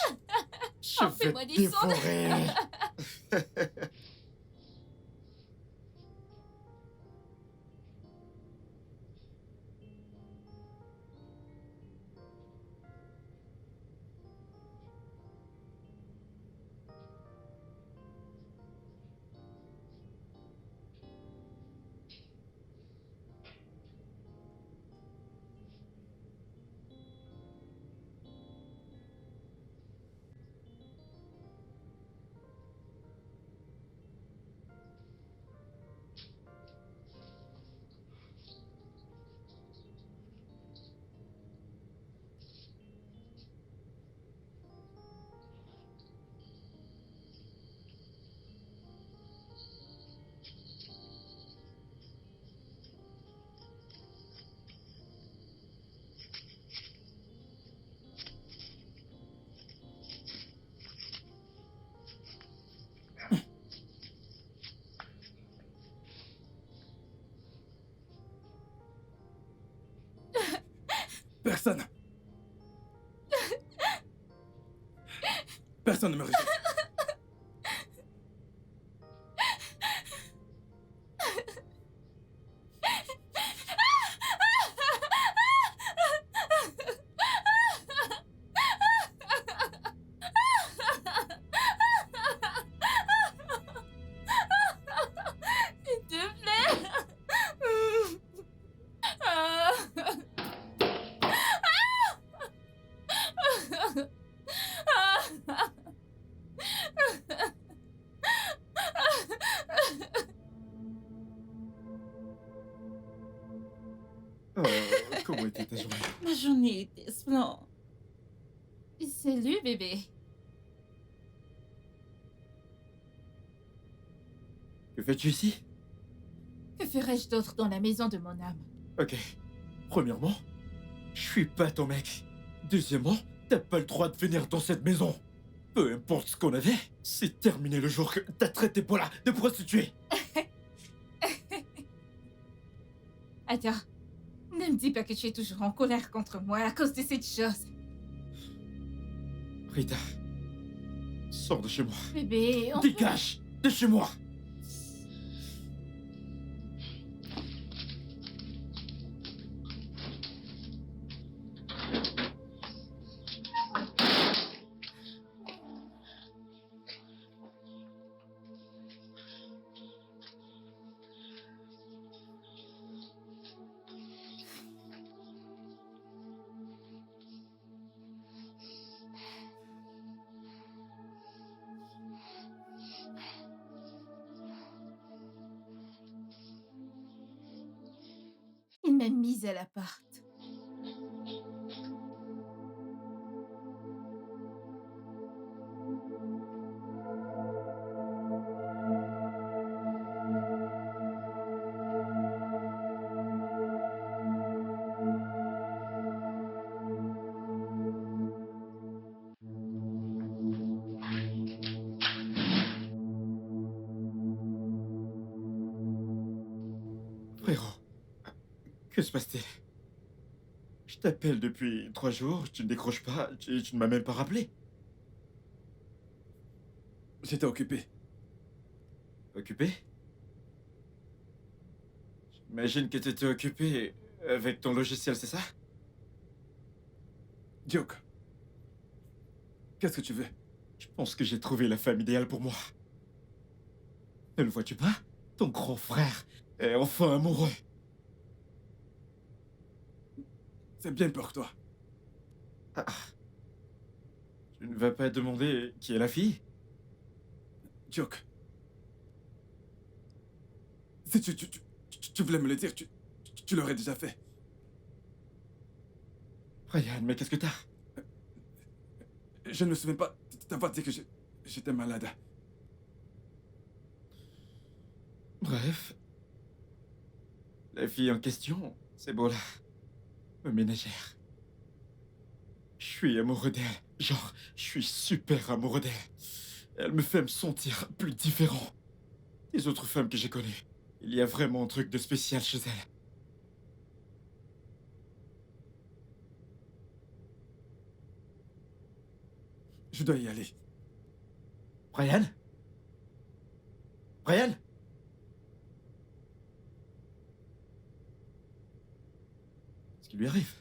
Je Oh, vais fais-moi te des sons. dévorer. Personne. Personne ne me rejette. S'il te plaît. Comment était ta journée? Ma journée était splendide. Salut, bébé. Que fais-tu ici? Que ferais-je d'autre dans la maison de mon âme? Ok. Premièrement, je suis pas ton mec. Deuxièmement, t'as pas le droit de venir dans cette maison. Peu importe ce qu'on avait, c'est terminé le jour que t'as traité Paula de prostituée. Attends, ne me dis pas que tu es toujours en colère contre moi à cause de cette chose. Rita, sors de chez moi. Bébé, on... Dégage de chez moi. Il m'a mise à l'appart. Frérot, que se passe-t-il? Je t'appelle depuis 3 jours, tu ne décroches pas, tu ne m'as même pas rappelé. J'étais occupé. Occupé? J'imagine que t'étais occupé avec ton logiciel, c'est ça? Duke. Qu'est-ce que tu veux? Je pense que j'ai trouvé la femme idéale pour moi. Ne le vois-tu pas? Ton grand frère est enfin amoureux. C'est bien pour toi. Ah. Tu ne vas pas demander qui est la fille? Duke. Si tu voulais me le dire, tu l'aurais déjà fait. Ryan, mais qu'est-ce que t'as? Je ne me souviens pas t'avoir dit que j'étais malade. Bref. La fille en question, c'est Bola. Ma ménagère. Je suis amoureux d'elle. Genre, je suis super amoureux d'elle. Elle me fait me sentir plus différent des autres femmes que j'ai connues. Il y a vraiment un truc de spécial chez elle. Je dois y aller. Brian? Brian? Qu'est-ce qui lui arrive?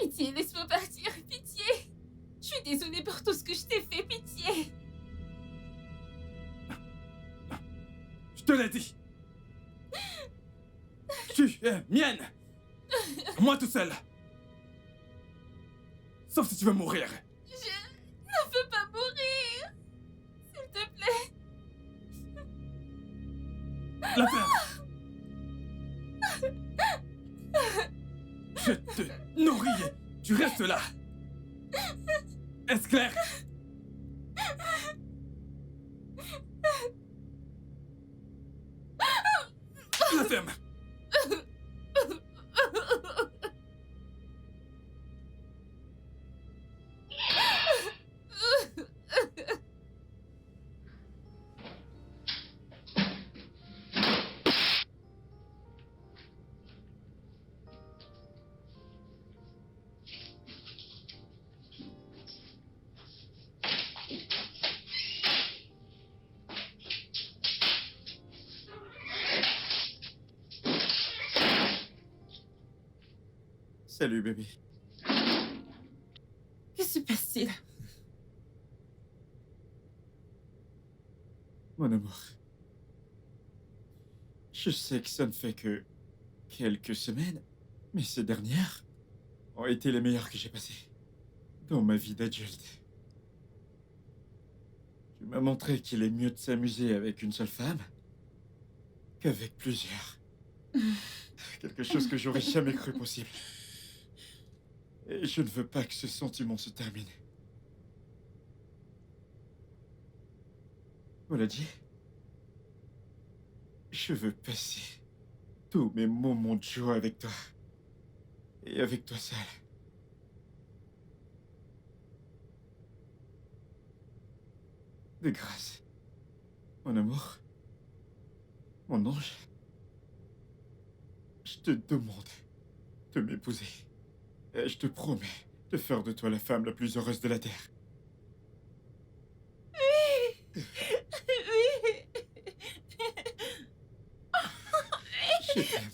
Pitié, laisse-moi partir, pitié. Je suis désolée pour tout ce que je t'ai fait, pitié. Je te l'ai dit. Tu es mienne. Moi tout seul. Sauf si tu veux mourir. Je ne veux pas mourir. S'il te plaît. La ferme. Je te nourris. Tu restes là. Est-ce clair? La ferme. Salut, bébé. Que se passe-t-il? Mon amour. Je sais que ça ne fait que quelques semaines, mais ces dernières ont été les meilleures que j'ai passées dans ma vie d'adulte. Tu m'as montré qu'il est mieux de s'amuser avec une seule femme qu'avec plusieurs. Quelque chose que j'aurais jamais cru possible. Et je ne veux pas que ce sentiment se termine. Voilà dit. Je veux passer tous mes moments de joie avec toi. Et avec toi seul. De grâce. Mon amour. Mon ange. Je te demande de m'épouser. Et je te promets de faire de toi la femme la plus heureuse de la Terre. Oui. Je t'aime.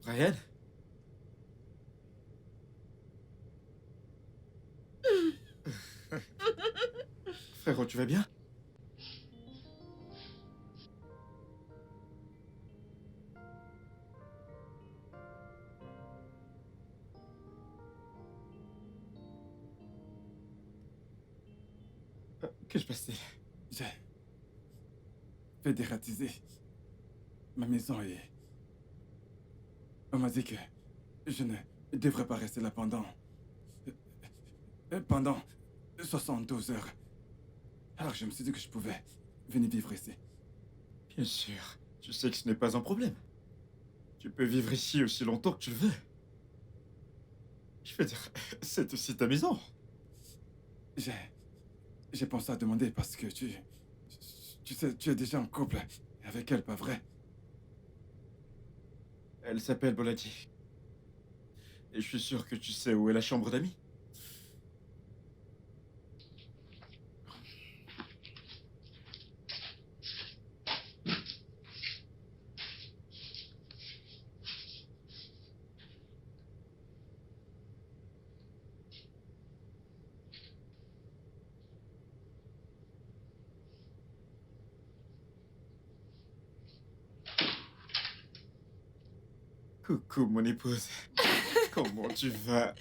Ryan? Frérot, tu vas bien? Que se passe-t-il? J'ai fait dératiser ma maison et on m'a dit que je ne devrais pas rester là pendant 72 heures. Alors je me suis dit que je pouvais venir vivre ici. Bien sûr, tu sais que ce n'est pas un problème. Tu peux vivre ici aussi longtemps que tu le veux. Je veux dire, c'est aussi ta maison. J'ai pensé à demander parce que tu sais, tu es déjà en couple avec elle, pas vrai? Elle s'appelle Boladi. Et je suis sûr que tu sais où est la chambre d'amis. Coucou, mon épouse. Comment tu vas?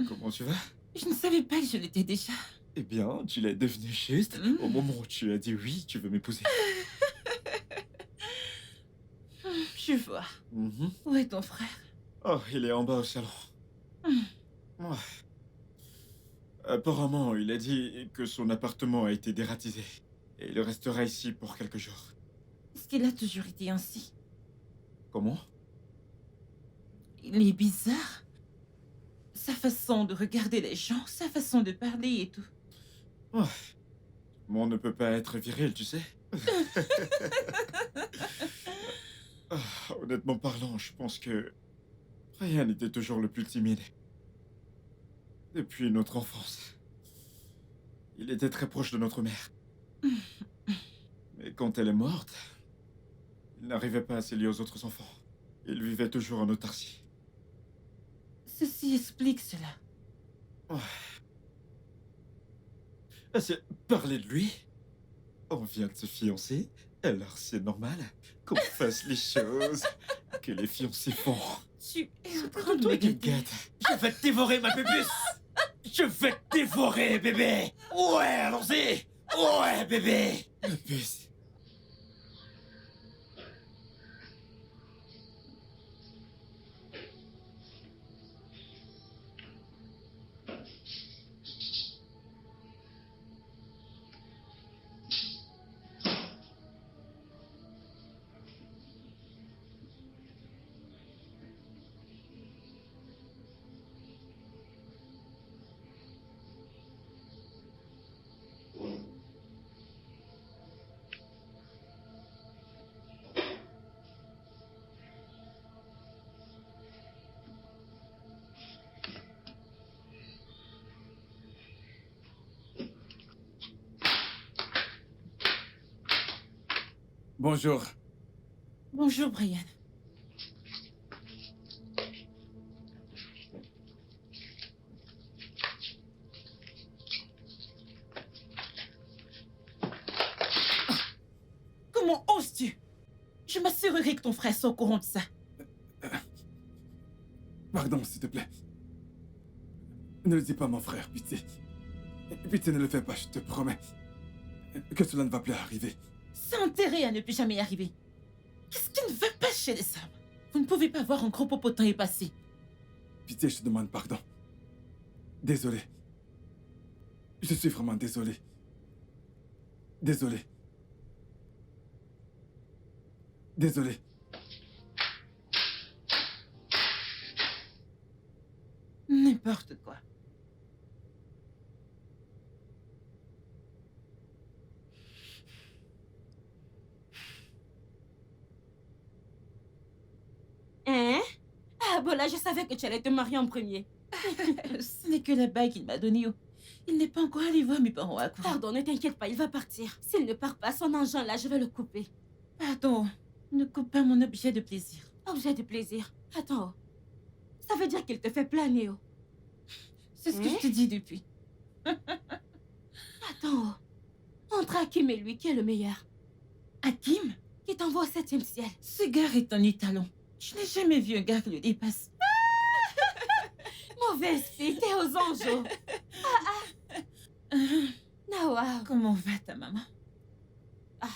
Comment tu vas? Je ne savais pas que je l'étais déjà. Eh bien, tu l'es devenu juste au moment où tu as dit oui, tu veux m'épouser. Je vois. Mhm. Où est ton frère? Oh, il est en bas au salon. Ouais. Apparemment, il a dit que son appartement a été dératisé. Et il restera ici pour quelques jours. Est-ce qu'il a toujours été ainsi? Comment? Il est bizarre. Sa façon de regarder les gens, sa façon de parler et tout. Ouais. On ne peut pas être viril, tu sais. Honnêtement parlant, je pense que Ryan était toujours le plus timide. depuis notre enfance. Il était très proche de notre mère. Mais quand elle est morte, il n'arrivait pas à se lier aux autres enfants. Il vivait toujours en autarcie. Ceci explique cela. C'est parler de lui. On vient de se fiancer, alors c'est normal qu'on fasse les choses que les fiancés font. Tu es en train de me Toi, guetter. Guinguette, je vais te dévorer, ma pépus. Je vais te dévorer, bébé. Ouais, allons-y. Ouais, bébé. Ma puce. Bonjour. Bonjour, Brian. Comment oses-tu? Je m'assurerai que ton frère soit au courant de ça. Pardon, s'il te plaît. Ne le dis pas, mon frère, pitié. Pitié, ne le fais pas, je te promets. Que cela ne va plus arriver. C'est intérêt à ne plus jamais y arriver. Qu'est-ce qui ne va pas chez les hommes? Vous ne pouvez pas voir un gros popotin est passé. Pitié, je te demande pardon. Désolé. Je suis vraiment désolé. Désolé. Désolé. N'importe quoi. Hein? Ah, Bola, je savais que tu allais te marier en premier. Ce n'est que la bague qu'il m'a donnée. Il n'est pas encore allé voir mes parents à court. Pardon, ne t'inquiète pas, il va partir. S'il ne part pas, son engin là, je vais le couper. Pardon, ne coupe pas mon objet de plaisir. Objet de plaisir. Attends, oh. Ça veut dire qu'il te fait planer, oh. C'est ce que je te dis depuis. Attends, oh. Entre Hakim et lui, qui est le meilleur? Hakim, Qui t'envoie au 7e ciel? ce gars est un étalon. Je n'ai jamais vu un gars qui le dépasse. Mauvaise fille, t'es aux anges, oh. Nawa. Comment va ta maman? Ah.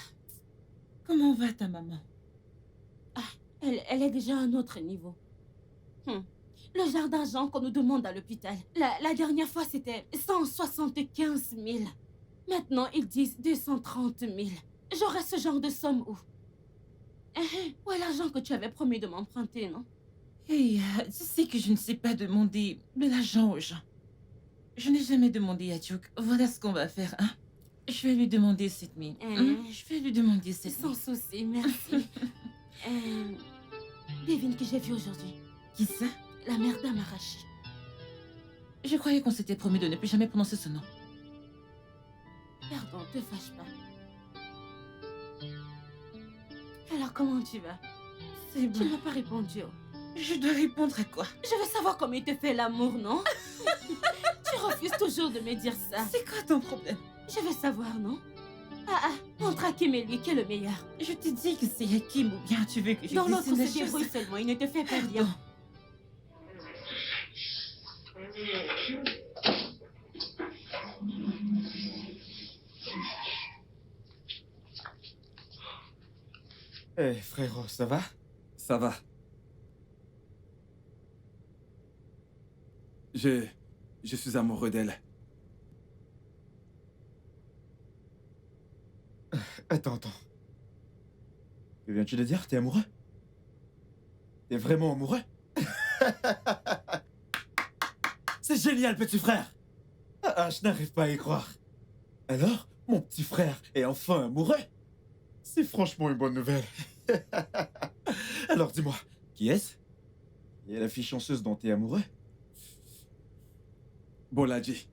Comment va ta maman? Elle est déjà à un autre niveau. Le genre d'argent qu'on nous demande à l'hôpital. La dernière fois, c'était 175 000. Maintenant, ils disent 230 000. J'aurais ce genre de somme où? Où est l'argent que tu avais promis de m'emprunter, non? Hey, tu sais que je ne sais pas demander de l'argent aux gens. Je n'ai jamais demandé à Duke. Voilà ce qu'on va faire, hein? Je vais lui demander 7 000. Je vais lui demander 7 000. Sans souci, merci. Devine qui j'ai vu aujourd'hui. Qui ça? La mère d'Amarachi. Je croyais qu'on s'était promis de ne plus jamais prononcer ce nom. Pardon, te fâche pas. Alors, comment tu vas? C'est Tu bon. ne m'as pas répondu, oh. Je dois répondre à quoi? Je veux savoir comment il te fait l'amour, non? Tu refuses toujours de me dire ça. C'est quoi ton problème? Je veux savoir, non? Entre Hakim et lui, qui est le meilleur? Je t'ai dit que c'est Hakim ou bien tu veux que je Dans dise l'autre, la se chose? débrouille seulement, il ne te fait pas bien. Pardon. Eh, frérot, ça va? Ça va. Je suis amoureux d'elle. Attends. Que viens-tu de dire? T'es amoureux? T'es vraiment amoureux? C'est génial, petit frère! Je n'arrive pas à y croire. Alors, mon petit frère est enfin amoureux? C'est franchement une bonne nouvelle. Alors dis-moi, qui est-ce? Qui est la fille chanceuse dont t'es amoureux? Boladi.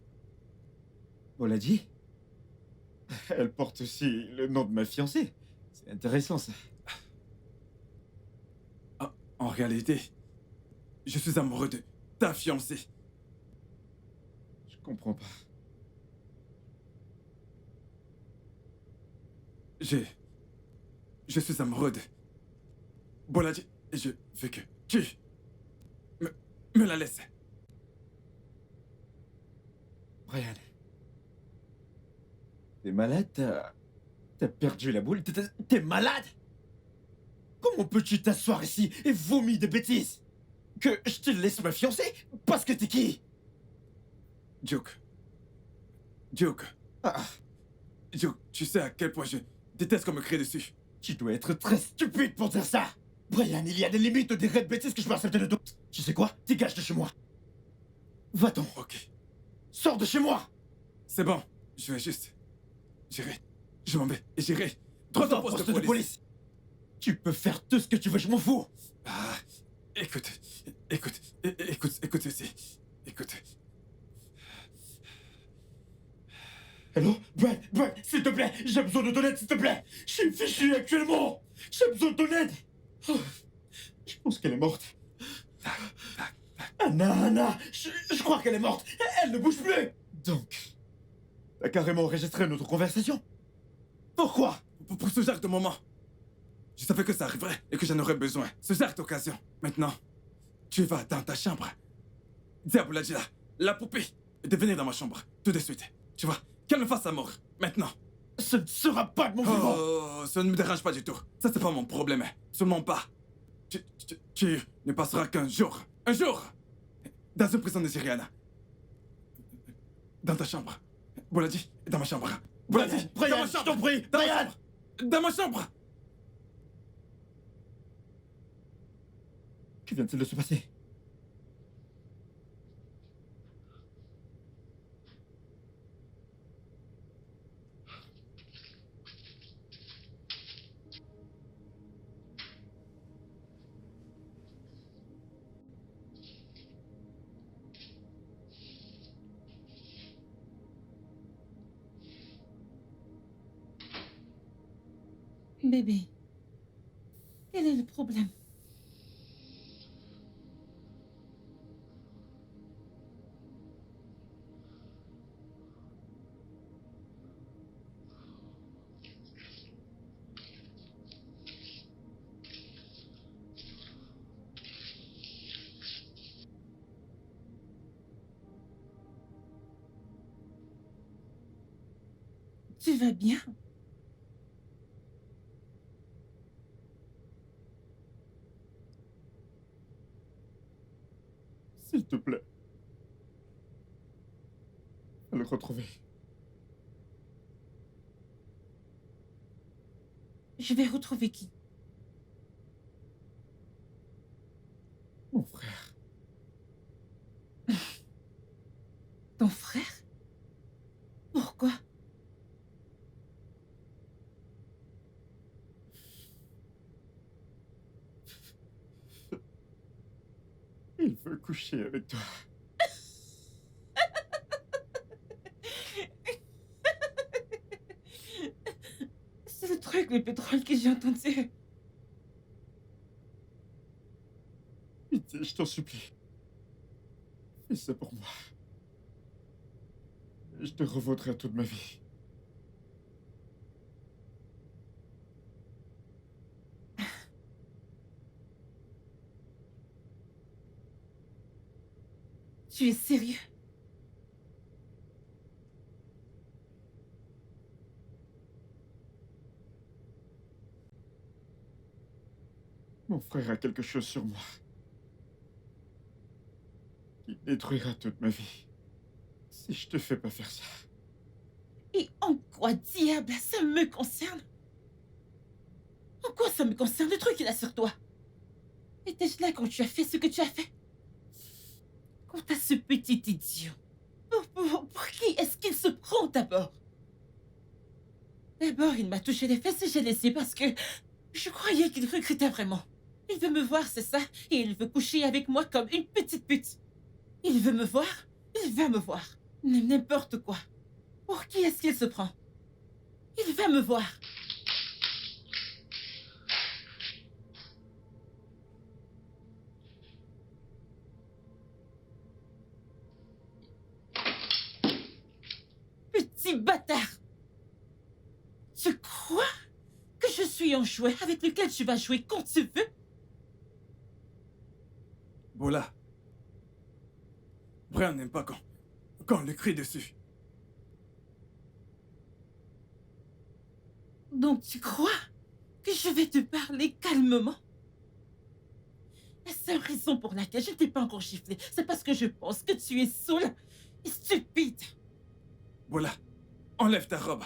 Boladi? Elle porte aussi le nom de ma fiancée. C'est intéressant, ça. Ah, en réalité, je suis amoureux de ta fiancée. Je comprends pas. Je suis amoureux de Boladi et je veux que tu me la laisses. Brian. T'es malade? T'as perdu la boule? T'es malade? Comment peux-tu t'asseoir ici et vomir des bêtises? Que je te laisse ma fiancée? Parce que t'es qui? Duke. Duke. Ah, Duke, tu sais à quel point je déteste qu'on me crie dessus. tu dois être très stupide pour dire ça! Brian, il y a des limites aux degrés de bêtises que je peux accepter de toi. Tu sais quoi? Dégage de chez moi. Va-t'en. Ok, Sors de chez moi! c'est bon. Je vais juste... J'irai. Je m'en vais et j'irai. Droit Va au au poste de police. Tu peux faire tout ce que tu veux, je m'en fous! Ah, écoute ceci. Écoute. Hello? Brian, s'il te plaît! J'ai besoin de ton aide, s'il te plaît! Je suis fichu actuellement! J'ai besoin de ton aide! Oh, je pense qu'elle est morte. Anna, je crois qu'elle est morte. Elle ne bouge plus. Donc, t'as carrément enregistré notre conversation? Pourquoi? Pour ce genre de moment, je savais que ça arriverait et que j'en aurais besoin. Ce genre d'occasion. Maintenant, tu vas dans ta chambre. Dis à Boladi là, la poupée, de venir dans ma chambre, tout de suite. Tu vois, qu'elle me fasse sa mort. Maintenant. Ce ne sera pas de mon vivant. Oh, ça ne me dérange pas du tout. Ça, c'est pas mon problème. Seulement pas. Tu ne passeras qu'un jour. Un jour! Dans une prison nigériane. Dans ta chambre. Boladi, dans ma chambre. Boladi, dans Brian, ma je chambre. t'en prie, Dans ma Brian. chambre. Dans ma chambre. Que vient-il de se passer? Bébé, quel est le problème? Tu vas bien? S'il te plaît. À le retrouver. Je vais retrouver qui? Mon frère. Ton frère? Pourquoi? Il veut coucher avec toi. C'est le truc le plus drôle que j'ai entendu. Pitié, je t'en supplie. Fais ça pour moi. Je te revaudrai toute ma vie. Tu es sérieux? Mon frère a quelque chose sur moi. Qui détruira toute ma vie. Si je te fais pas faire ça. Et en quoi, diable, ça me concerne? En quoi ça me concerne le truc qu'il a sur toi? Étais-je là quand tu as fait ce que tu as fait? Quant à ce petit idiot, pour qui est-ce qu'il se prend d'abord? D'abord, il m'a touché les fesses et j'ai laissé parce que je croyais qu'il recrutait vraiment. Il veut me voir, c'est ça, et il veut coucher avec moi comme une petite pute. Il veut me voir, Il va me voir. N'importe quoi. Pour qui est-ce qu'il se prend? Il va me voir. Petit bâtard! Tu crois que je suis un jouet avec lequel tu vas jouer quand tu veux? Bola. Brian n'aime pas quand on lui crie dessus. Donc tu crois que je vais te parler calmement? La seule raison pour laquelle je ne t'ai pas encore giflé, c'est parce que je pense que tu es saoul et stupide. Bola, enlève ta robe.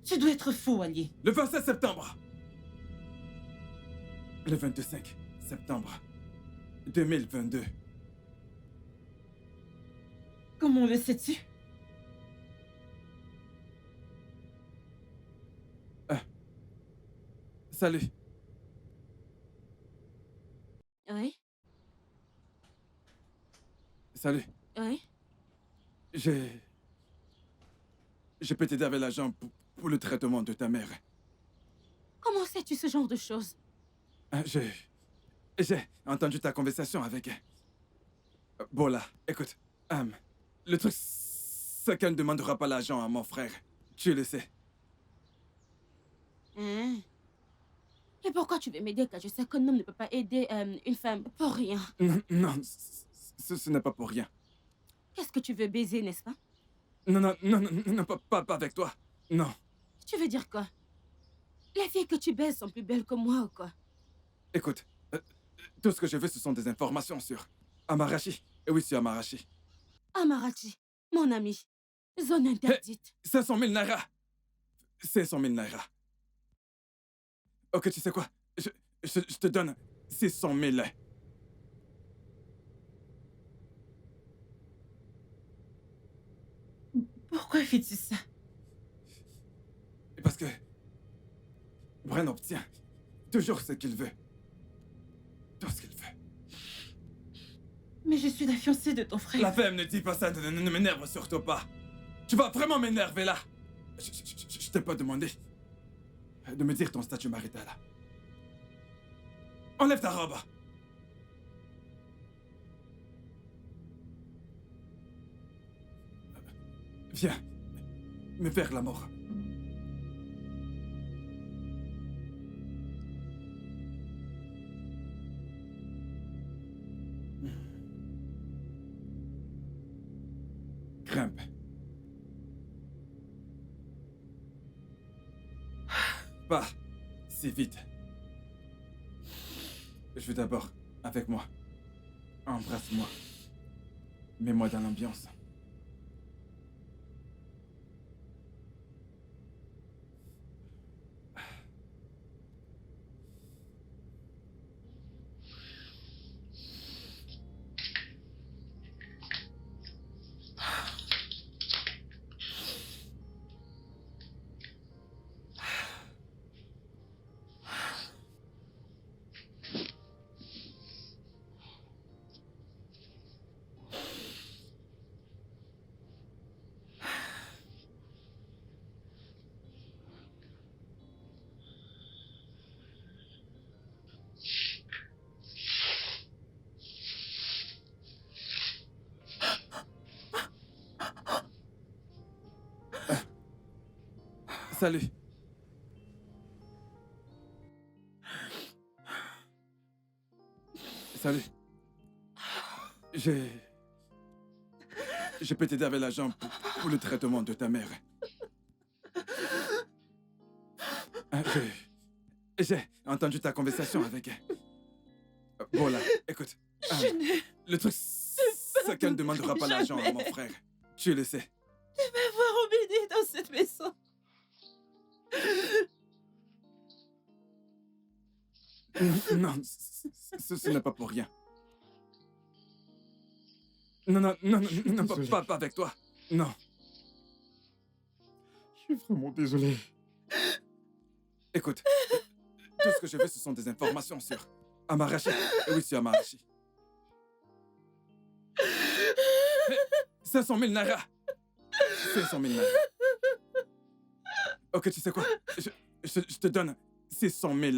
Tu dois être fou, allié. Le 27 septembre. Le 25 septembre 2022. Comment le sais-tu? Salut. Oui, Salut. oui. Je peux t'aider avec l'argent pour le traitement de ta mère. Comment sais-tu ce genre de choses? J'ai entendu ta conversation avec... Bola, écoute. Le truc, c'est qu'elle ne demandera pas l'argent à mon frère. Tu le sais. Hein? Et pourquoi tu veux m'aider quand je sais qu'un homme ne peut pas aider une femme pour rien? Non, ce n'est pas pour rien. Qu'est-ce que tu veux baiser, n'est-ce pas? Non, pas avec toi. Non. Tu veux dire quoi? Les filles que tu baises sont plus belles que moi ou quoi? Écoute, tout ce que je veux, ce sont des informations sur Amarachi. Et oui, sur Amarachi. Amarachi, mon ami. Zone interdite. 500 000 naira. 500 000 naira. Ok, tu sais quoi? Je te donne 600 000. Pourquoi fais-tu ça? Parce que Brian obtient toujours ce qu'il veut. Tout ce qu'il veut. Mais je suis la fiancée de ton frère. La femme ne dit pas ça, ne m'énerve surtout pas. Tu vas vraiment m'énerver là. Je t'ai pas demandé de me dire ton statut marital. Enlève ta robe. Viens, me faire l'amour. Grimpe. Pas si vite. Je veux d'abord avec moi. Embrasse-moi. Mets-moi dans l'ambiance. Salut. Salut. Je peux t'aider avec l'argent pour le traitement de ta mère. J'ai entendu ta conversation avec... Voilà, écoute. Le truc, c'est qu'elle ne demandera pas l'argent à mon frère. Tu le sais. Tu vas voir Obédé dans cette maison. Non, ce n'est pas pour rien. Non, Désolé. pas avec toi. Non. Je suis vraiment désolé. Écoute, tout ce que je veux, ce sont des informations sur Amarachi. Et oui, sur Amarachi. 500 000 naira. 500 000 naira. Ok, tu sais quoi? Je te donne 600 000.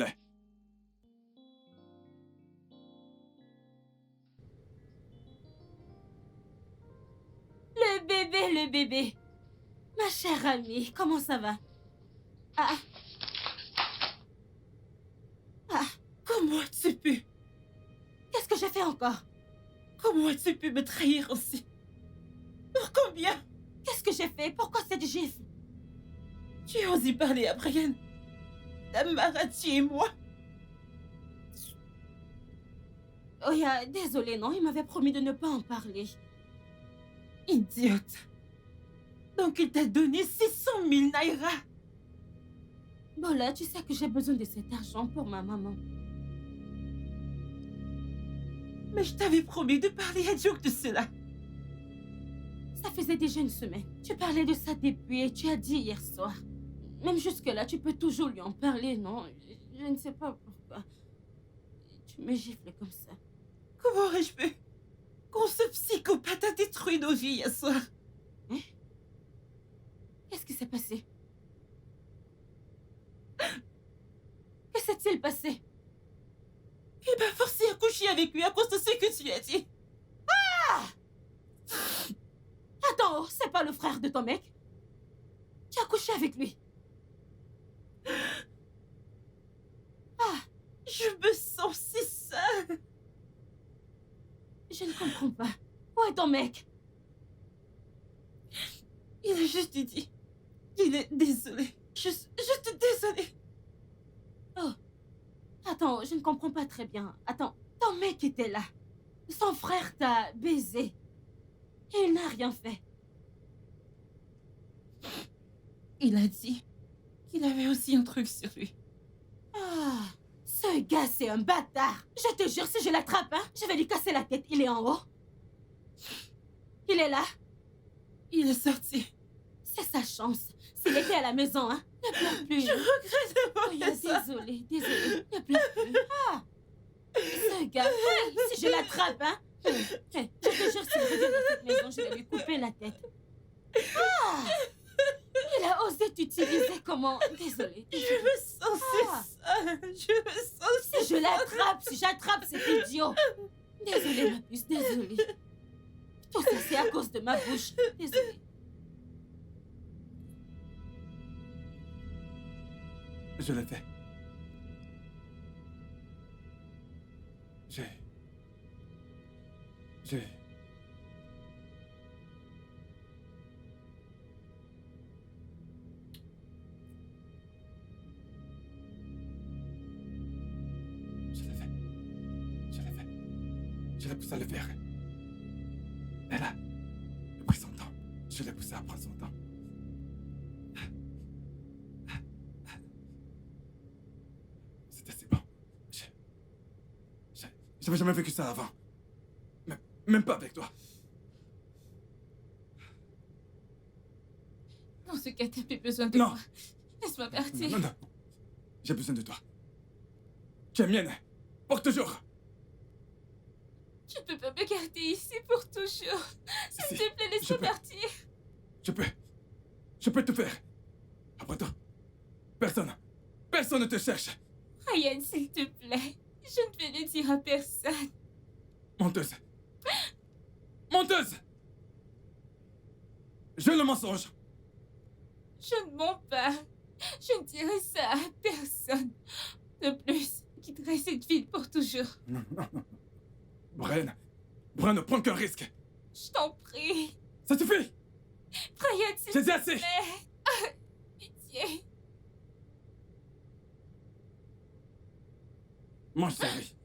Le bébé. Ma chère amie, comment ça va? Ah. Comment as-tu pu? Qu'est-ce que j'ai fait encore? Comment as-tu pu me trahir aussi? Pour combien? Qu'est-ce que j'ai fait? Pourquoi cette gifle? Tu as osé parler à Brian, Marati et moi? Oya, désolée, non, il m'avait promis de ne pas en parler. Idiote. Donc il t'a donné 600 000 naira. Bola, tu sais que j'ai besoin de cet argent pour ma maman. Mais je t'avais promis de parler à Duke de cela. Ça faisait déjà une semaine. Tu parlais de ça depuis et tu as dit hier soir. Même jusque-là, tu peux toujours lui en parler, non? Je ne sais pas pourquoi. Tu me gifles comme ça. Comment aurais-je pu? Quand ce psychopathe a détruit nos vies hier soir. Hein? Qu'est-ce qui s'est passé? Que s'est-il passé? Il m'a forcé à coucher avec lui à cause de ce que tu as dit. Attends, c'est pas le frère de ton mec? Tu as couché avec lui? Je me sens si seule. Je ne comprends pas. Où est ton mec? Il a juste dit qu'il est désolé. Juste désolé. Oh. Attends, je ne comprends pas très bien. Attends, ton mec était là. Son frère t'a baisé. Et il n'a rien fait. Il a dit qu'il avait aussi un truc sur lui. Ah, ce gars, c'est un bâtard. Je te jure, si je l'attrape, hein, je vais lui casser la tête. Il est en haut. Il est là. Il est sorti. C'est sa chance. S'il était à la maison, hein, ne pleure plus. Je regrette de Oh, voir ça. désolée. Ne pleure plus. Ah, ce gars, si je l'attrape, hein, je te jure, s'il revient dans cette maison, je vais lui couper la tête. Ah, il a osé t'utiliser comment... Désolée. Je me sens si seule. Je me sens Si j'attrape cet idiot. Désolée, ma puce, désolée. Tout ça, c'est à cause de ma bouche. Désolée. Je l'ai fait. Je l'ai poussé à le faire. Elle a pris son temps. Je l'ai poussé à prendre son temps. C'était si bon. J'avais jamais vécu ça avant. Même pas avec toi. Dans ce cas, t'as plus besoin de Non. moi. Laisse-moi partir. Non. J'ai besoin de toi. Tu es mienne. Pour toujours. Tu ne peux pas me garder ici pour toujours. S'il te plaît, je laisse-moi peux. partir. Je peux tout faire. Après toi, personne ne te cherche. Ryan, s'il te plaît. Je ne vais le dire à personne. Menteuse. Je le mensonge. Je ne mens pas. Je ne dirai ça à personne. De plus, je quitterai cette ville pour toujours. Non. Brian, ne prends qu'un risque. Je t'en prie. Ça suffit. Brian, s'il J'ai dit te assez. plaît. Pitié. Mange, chérie.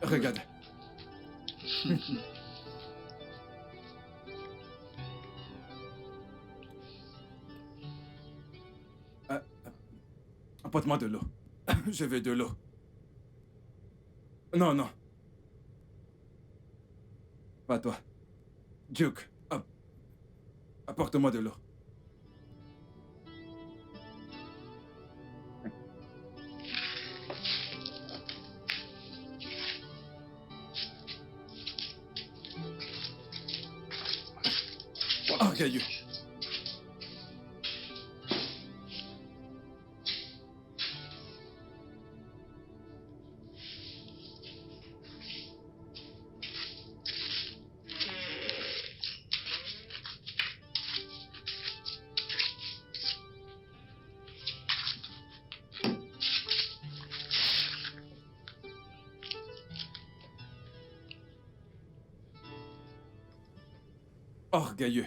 Regarde. Apporte-moi de l'eau. Je veux de l'eau. Non, non. Pas toi. Duke, apporte-moi de l'eau. Orgueilleux. Orgueilleux.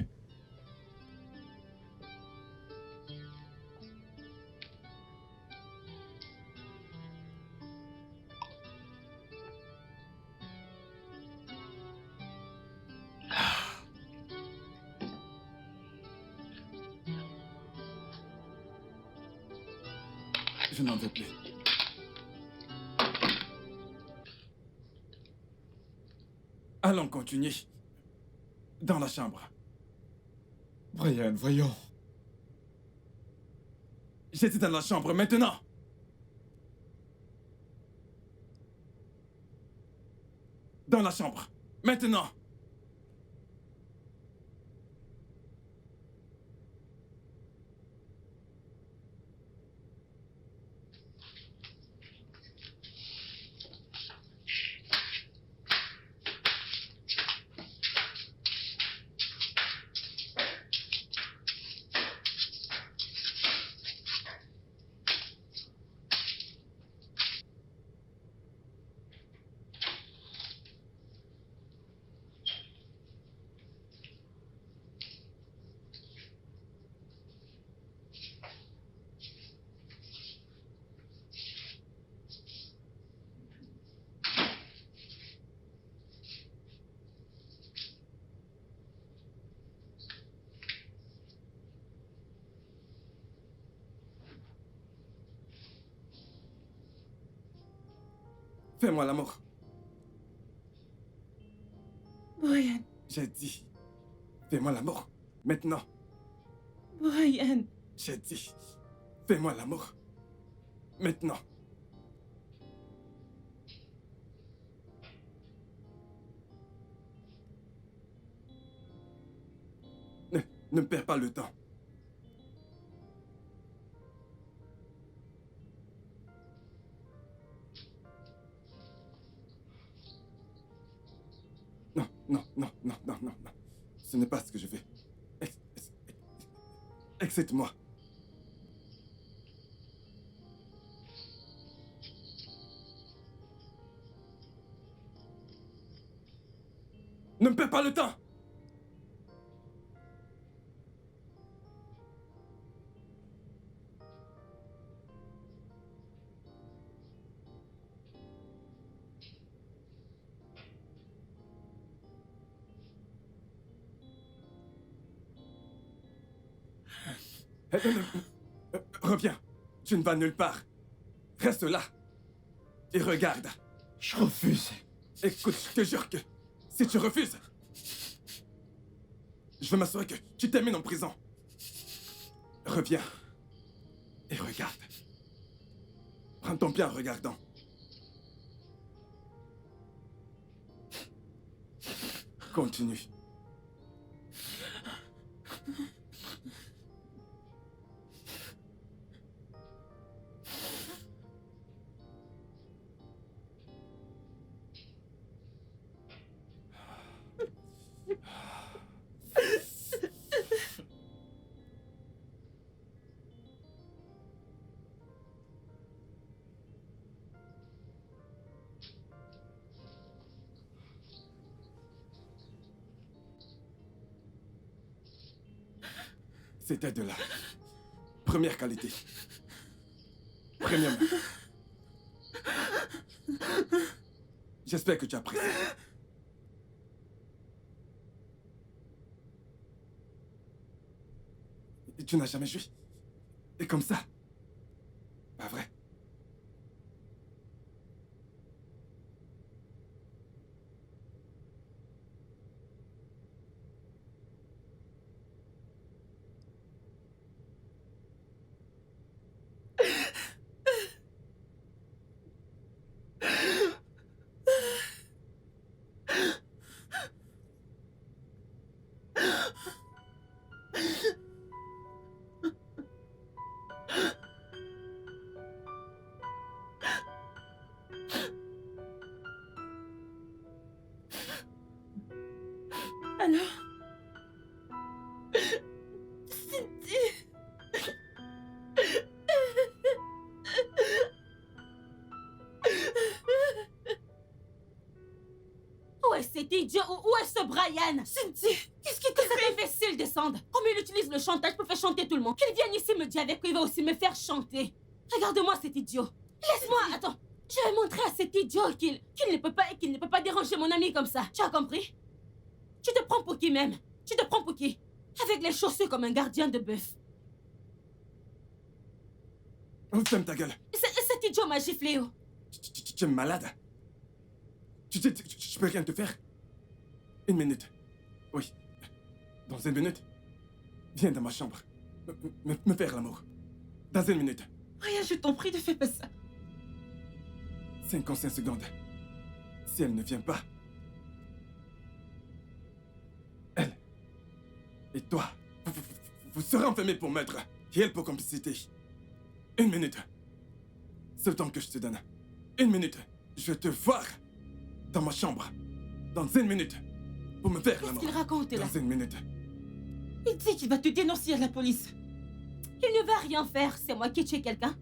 Je n'en veux plus. Allons continuer. Dans la chambre. Brian, voyons. J'étais dans la chambre maintenant. Dans la chambre. Maintenant. Fais-moi l'amour. Brian, J'ai dit. Fais-moi l'amour. Maintenant. Brian, J'ai dit. Fais-moi l'amour. Maintenant. Ne perds pas le temps. Non, non, non, non, non, non, non. Ce n'est pas ce que je veux. Excite-moi. Ne me perds pas le temps. Reviens. Tu ne vas nulle part. Reste là. Et regarde. Je refuse. Écoute, je te jure que si tu refuses, je veux m'assurer que tu termines en prison. Reviens. Et regarde. Prends ton pied en regardant. Continue. C'était de la première qualité. Premium. J'espère que tu apprécies. Et tu n'as jamais joué. Et comme ça. Pas vrai? Alors? Cindy! Où est cet idiot? Où est ce Brian? Cynthia, qu'est-ce qui Que t'arrive? cet imbécile descende. Comme il utilise le chantage pour faire chanter tout le monde. Qu'il vienne ici me dire avec quoi il va aussi me faire chanter. Regarde-moi cet idiot. Laisse-moi, attends. Je vais montrer à cet idiot qu'il ne peut pas déranger mon ami comme ça. Tu as compris? Tu te prends pour qui même? Tu te prends pour qui? Avec les chaussures comme un gardien de bœuf. Ferme ta gueule. Cet idiot m'a giflé, oh. Tu es malade. Je peux rien te faire. Une minute. Oui. Dans une minute. Viens dans ma chambre. Me faire l'amour. Dans une minute. Rien, je t'en prie, ne fais pas ça. 55 secondes. Si elle ne vient pas, elle et toi, vous serez enfermés pour meurtre et elle pour complicité. Une minute. C'est le temps que je te donne. Une minute. Je vais te voir dans ma chambre. Dans une minute. Pour me faire Qu'est-ce l'amour. qu'il raconte là? Dans une minute. Il dit qu'il va te dénoncer à la police. Il ne va rien faire. C'est moi qui ai tué quelqu'un.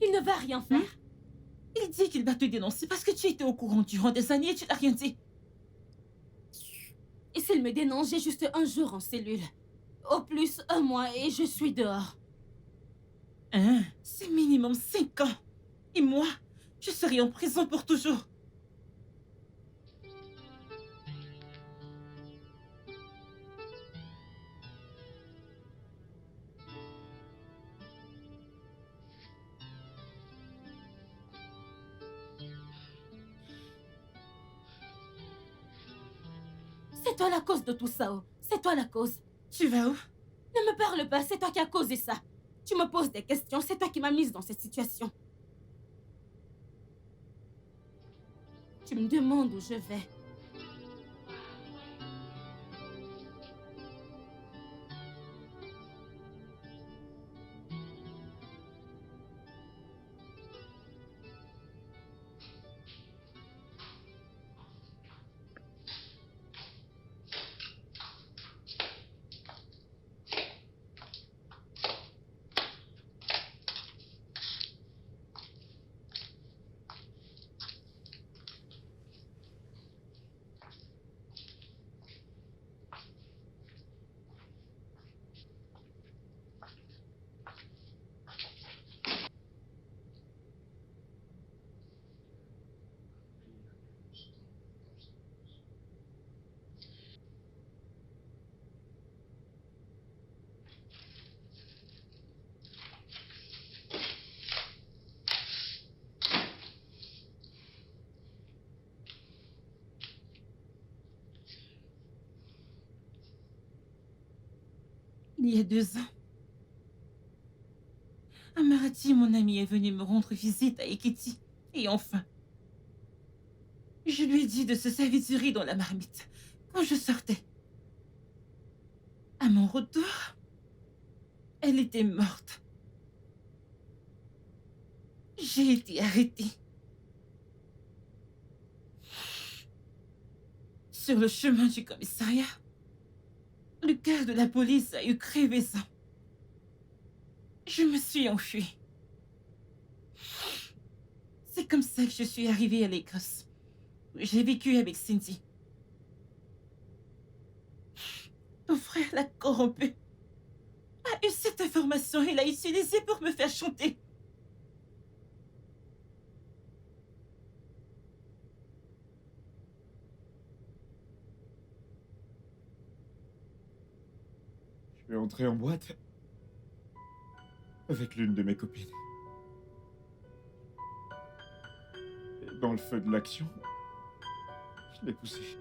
Il ne va rien faire. Il dit qu'il va te dénoncer parce que tu étais au courant durant des années et tu n'as rien dit. Et s'il me dénonce, j'ai juste un jour en cellule. Au plus, 1 mois et je suis dehors. Hein? C'est minimum 5 ans. Et moi, je serai en prison pour toujours. C'est toi la cause de tout ça, oh. C'est toi la cause. Tu vas où? Ne me parle pas, c'est toi qui as causé ça. Tu me poses des questions, c'est toi qui m'as mise dans cette situation. Tu me demandes où je vais. Il y a 2 ans, Amarati, mon ami, est venu me rendre visite à Ekiti. Et enfin, je lui ai dit de se servir du riz dans la marmite quand je sortais. À mon retour, elle était morte. J'ai été arrêtée. Sur le chemin du commissariat, le cœur de la police a eu crevaison. Je me suis enfuie. C'est comme ça que je suis arrivée à l'Écosse, où j'ai vécu avec Cindy. Ton frère l'a corrompu. A eu cette information et l'a utilisée pour me faire chanter. Je vais entrer en boîte avec l'une de mes copines. dans le feu de l'action, je l'ai poussée.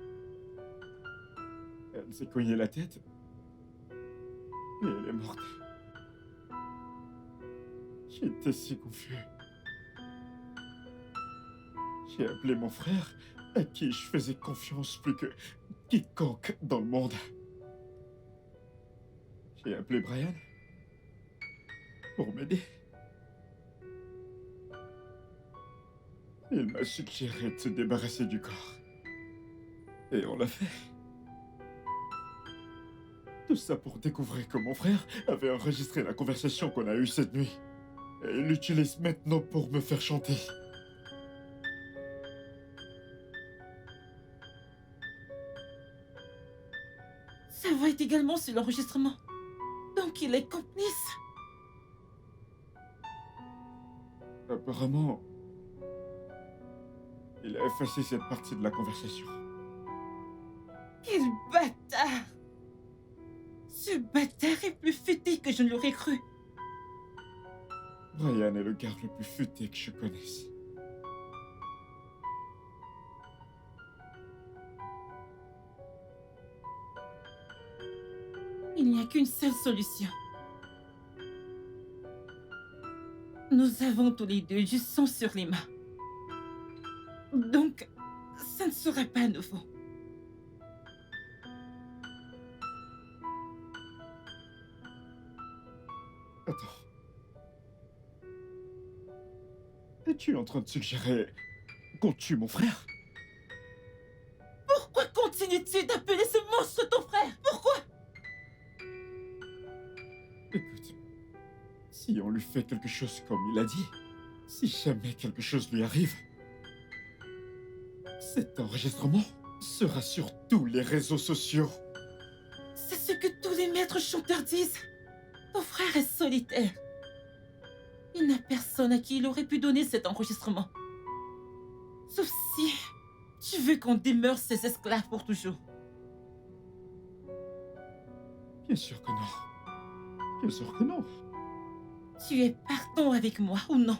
Elle s'est cognée la tête et elle est morte. J'étais si confus. J'ai appelé mon frère, à qui je faisais confiance plus que quiconque dans le monde. J'ai appelé Brian pour m'aider. Il m'a suggéré de se débarrasser du corps. Et on l'a fait. Tout ça pour découvrir que mon frère avait enregistré la conversation qu'on a eue cette nuit. Et il l'utilise maintenant pour me faire chanter. Sa voix est également sur l'enregistrement. Donc il est complice. Apparemment, il a effacé cette partie de la conversation. Quel bâtard! Ce bâtard est plus futé que je ne l'aurais cru. Brian est le garde le plus futé que je connaisse. Il n'y a qu'une seule solution. Nous avons tous les deux du sang sur les mains. Donc, ça ne sera pas nouveau. Attends. Es-tu en train de suggérer qu'on tue mon frère? Pourquoi continues-tu d'appeler ce monstre ton frère? Pourquoi? Écoute, si on lui fait quelque chose comme il a dit, si jamais quelque chose lui arrive, cet enregistrement sera sur tous les réseaux sociaux. C'est ce que tous les maîtres chanteurs disent. Ton frère est solitaire. Il n'a personne à qui il aurait pu donner cet enregistrement. Sauf si tu veux qu'on demeure ses esclaves pour toujours. Bien sûr que non. Bien sûr que non. Tu es partant avec moi ou non?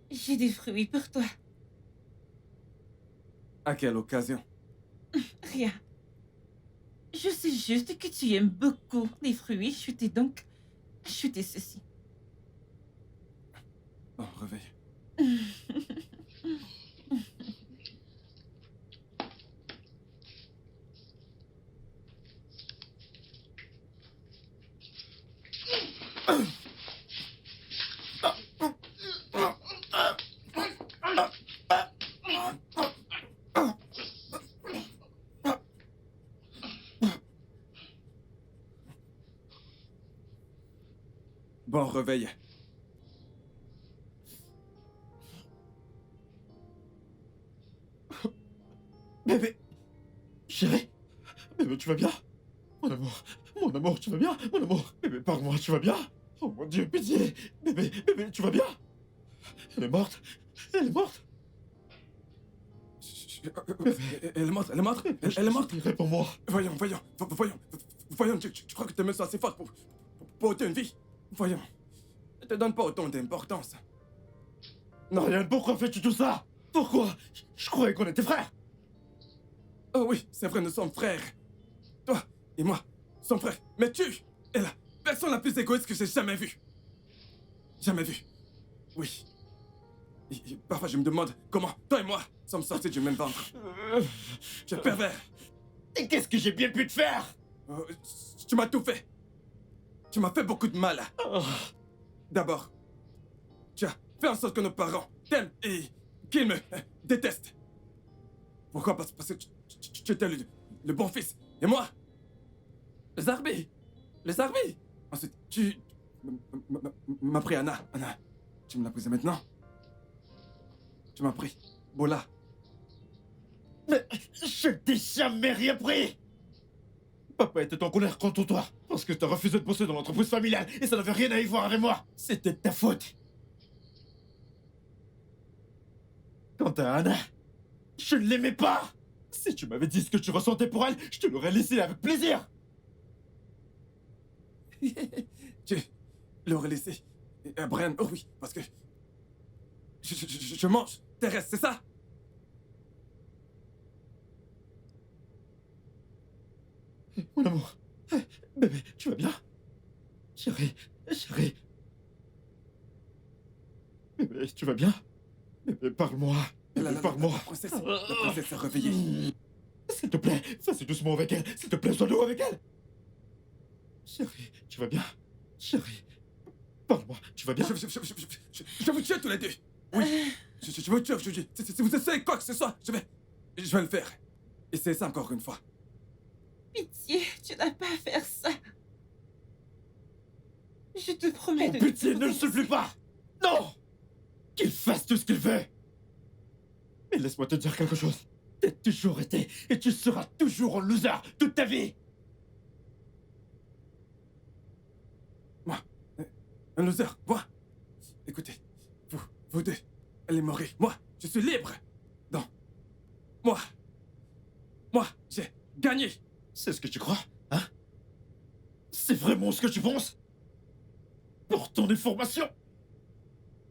J'ai des fruits pour toi. À quelle occasion? Rien. Je sais juste que tu aimes beaucoup les fruits. Je t'ai donc acheté ceci. Oh, réveille. Bon, réveille. Bébé! Chérie! Bébé, tu vas bien? mon amour, tu vas bien? Mon amour, bébé, parle-moi, tu vas bien? Oh mon Dieu, pitié! Bébé, bébé, tu vas bien? Elle est morte? Elle est morte? Elle est morte, elle est morte, elle est morte. Réponds-moi. Voyons, tu crois que tes mains sont assez fortes pour ôter une vie? Voyons, ne te donne pas autant d'importance. Non, Ryan, pourquoi fais-tu tout ça? Pourquoi? Je croyais qu'on était frères. Oh oui, c'est vrai, nous sommes frères. Toi et moi sommes frères. Mais tu es la personne la plus égoïste que j'ai jamais vue. Jamais vue. Oui. Et parfois je me demande comment toi et moi sommes sortis du même ventre. Tu es pervers. Et qu'est-ce que j'ai bien pu te faire? Tu m'as tout fait. Tu m'as fait beaucoup de mal. Oh. D'abord, tu as fait en sorte que nos parents t'aiment et qu'ils me détestent. Pourquoi? Parce que tu étais le bon fils. Et moi, les armées. Ensuite, tu m'as pris Anna. Anna, tu me l'as prise maintenant. Tu m'as pris Bola. Mais je t'ai jamais rien pris. Papa était en colère contre toi parce que t'as refusé de bosser dans l'entreprise familiale et ça n'avait rien à y voir avec moi. C'était de ta faute. Quant à Anna, je ne l'aimais pas. Si tu m'avais dit ce que tu ressentais pour elle, je te l'aurais laissé avec plaisir. Tu l'aurais laissé à Brian. Oh oui, parce que je mange tes restes, c'est ça? Mon amour, bébé, tu vas bien? Chérie, bébé, tu vas bien? Bébé, parle-moi. Bébé, parle-moi. La princesse s'est réveillée. S'il te plaît, fais doucement avec elle. S'il te plaît, sois doux avec elle. Chérie, tu vas bien? Chérie, parle-moi, tu vas bien? Je vous tue tous les deux. Oui, je vous tue, je vous dis. Si vous essayez quoi que ce soit, je vais le faire. Essayez ça encore une fois. Pitié, tu n'as pas à faire ça. Je te promets de... Pitié, ne le souffle pas! Non! Qu'il fasse tout ce qu'il veut! Mais laisse-moi te dire quelque chose. T'as toujours été et tu seras toujours un loser toute ta vie! Moi, un loser, moi. Écoutez, vous deux, allez mourir. Moi, je suis libre. Non. Moi, j'ai gagné. C'est ce que tu crois, hein? C'est vraiment ce que tu penses? Pour ton information,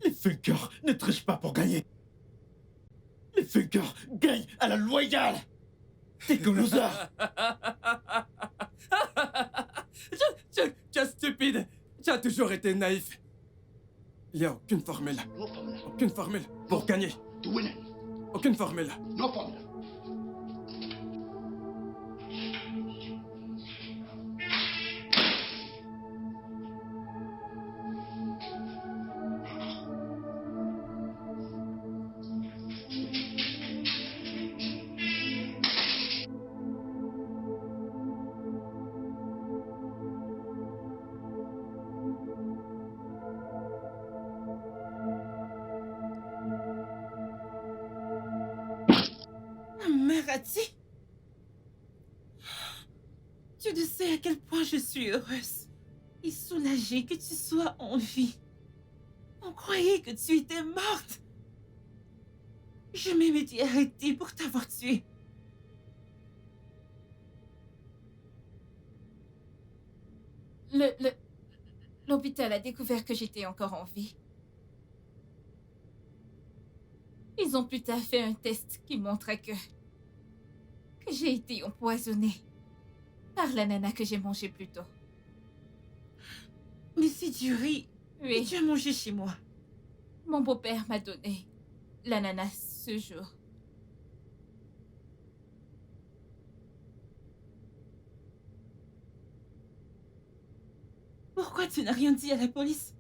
les Funkers ne trichent pas pour gagner. Les Funkers gagnent à la loyale. T'es qu'un loser. Tu es stupide. Tu as toujours été naïf. Il n'y a aucune formule. No formula. Aucune formule pour gagner. To win it. Aucune formule. No formula. Marati, tu ne sais à quel point je suis heureuse et soulagée que tu sois en vie. On croyait que tu étais morte. Je m'étais arrêtée pour t'avoir tuée. L'hôpital a découvert que j'étais encore en vie. Ils ont plus tard fait un test qui montrait que j'ai été empoisonnée par la nana que j'ai mangée plus tôt. Mais c'est du riz que Oui, tu as mangé chez moi. mon beau-père m'a donné l'ananas ce jour. Pourquoi tu n'as rien dit à la police?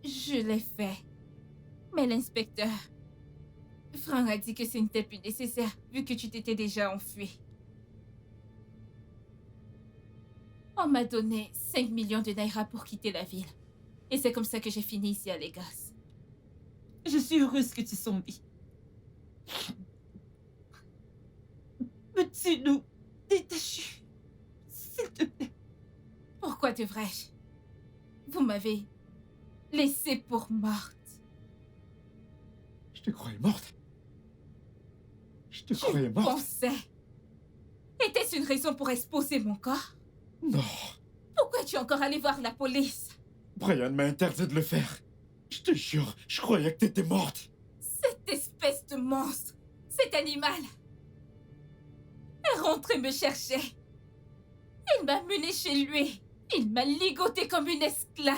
Je l'ai fait. Mais l'inspecteur, Franck a dit que ce n'était plus nécessaire vu que tu t'étais déjà enfui. On m'a donné 5 millions de naira pour quitter la ville. Et c'est comme ça que j'ai fini ici à Lagos. Je suis heureuse que tu sois en vie. Peux-tu nous détaché. S'il te plaît. Pourquoi devrais-je? Vous m'avez laissée pour morte. Je te croyais morte. Je te Tu croyais morte. pensais. Était-ce une raison pour exposer mon corps? Non. Pourquoi es-tu encore allé voir la police? Brian m'a interdit de le faire. Je te jure, je croyais que t'étais morte. Cette espèce de monstre, cet animal, est rentré me chercher. Il m'a mené chez lui. Il m'a ligoté comme une esclave.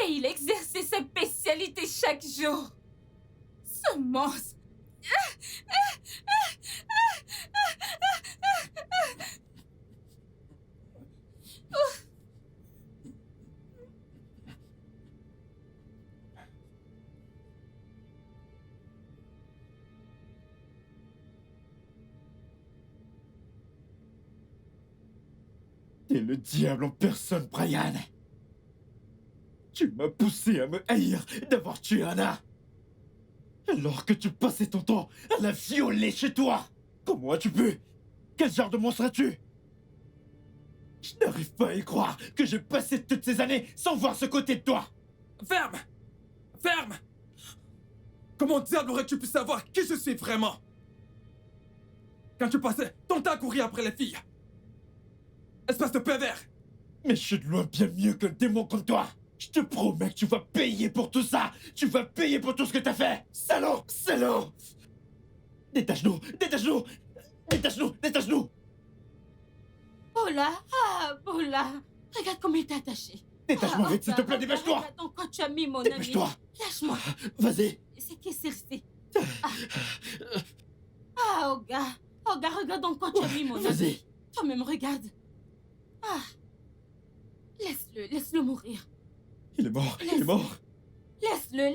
Et il exerçait sa bestialité chaque jour. Ce monstre. T'es le diable en personne, Brian. Tu m'as poussé à me haïr d'avoir tué Anna. Alors que tu passais ton temps à la violer chez toi. Comment as-tu pu? Quel genre de monstre es-tu? Je n'arrive pas à y croire que j'ai passé toutes ces années sans voir ce côté de toi. Ferme! Ferme! Comment diable aurais-tu pu savoir qui je suis vraiment? Quand tu passais ton temps à courir après les filles. Espèce de pervers! Mais je suis de loin bien mieux qu'un démon comme toi. Je te promets que tu vas payer pour tout ça. Tu vas payer pour tout ce que t'as fait. Salaud! Salaud! Détache-nous! Détache-nous! Détache-nous! Détache-nous! Bola, Bola. Regarde comment il t'a attaché. Détache-moi vite, s'il te plaît, regarde, dépêche-toi! regarde dans quoi tu as mis mon ami. Dépêche-toi! Lâche-moi. Vas-y! C'est qui c'est? Oga. Oga, regarde dans quoi tu as mis mon ami. Vas-y! Toi-même, regarde. Laisse-le mourir. Il est mort! Il est mort! Laisse-le.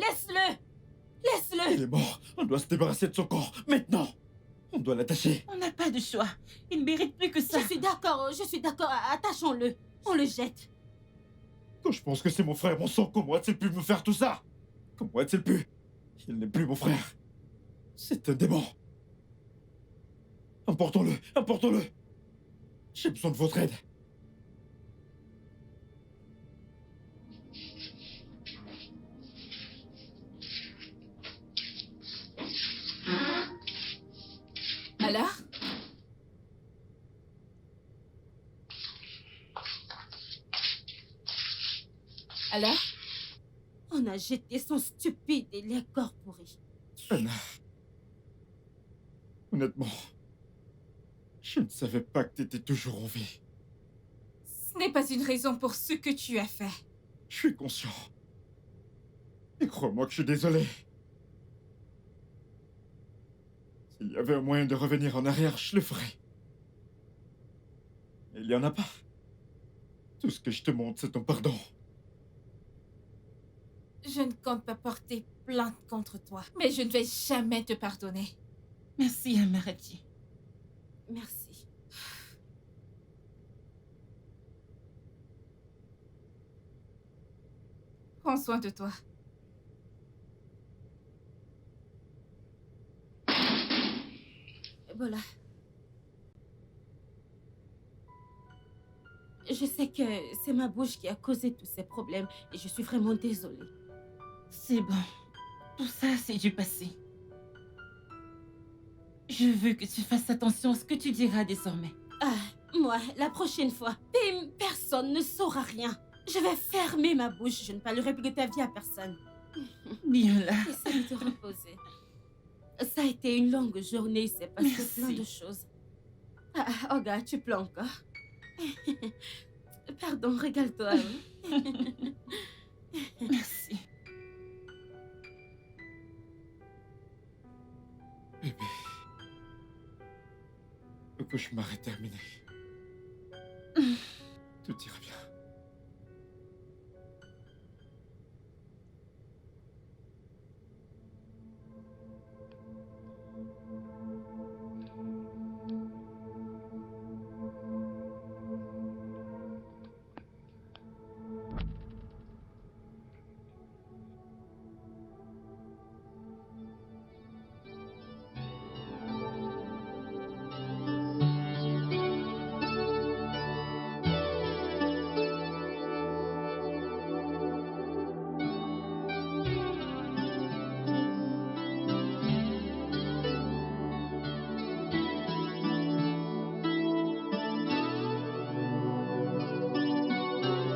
Il est mort! On doit se débarrasser de son corps, maintenant! On doit l'attacher! On n'a pas de choix. Il ne mérite plus que ça. Je suis d'accord. Attachons-le. On le jette. Quand je pense que c'est mon frère, mon sang, comment a-t-il pu me faire tout ça? Comment a-t-il pu? Il n'est plus mon frère. C'est un démon. Emportons-le! Emportons-le! J'ai besoin de votre aide. Alors? Alors? On a jeté son stupide et les corps pourris. Anna. Honnêtement, je ne savais pas que t'étais toujours en vie. Ce n'est pas une raison pour ce que tu as fait. Je suis conscient. Et crois-moi que je suis désolé. S'il y avait un moyen de revenir en arrière, je le ferais. Mais il n'y en a pas. Tout ce que je te montre, c'est ton pardon. Je ne compte pas porter plainte contre toi, mais je ne vais jamais te pardonner. Merci, Amarati. Merci. Prends soin de toi. Voilà. Je sais que c'est ma bouche qui a causé tous ces problèmes et je suis vraiment désolée. C'est bon. Tout ça, c'est du passé. Je veux que tu fasses attention à ce que tu diras désormais. Moi, la prochaine fois, personne ne saura rien. Je vais fermer ma bouche. Je ne parlerai plus de ta vie à personne. Bien là. Essaye de te reposer. Ça a été une longue journée. Il s'est passé Merci. plein de choses. Olga, tu pleures encore. Pardon, régale-toi. Merci. Bébé. Le cauchemar est terminé. Tout ira bien.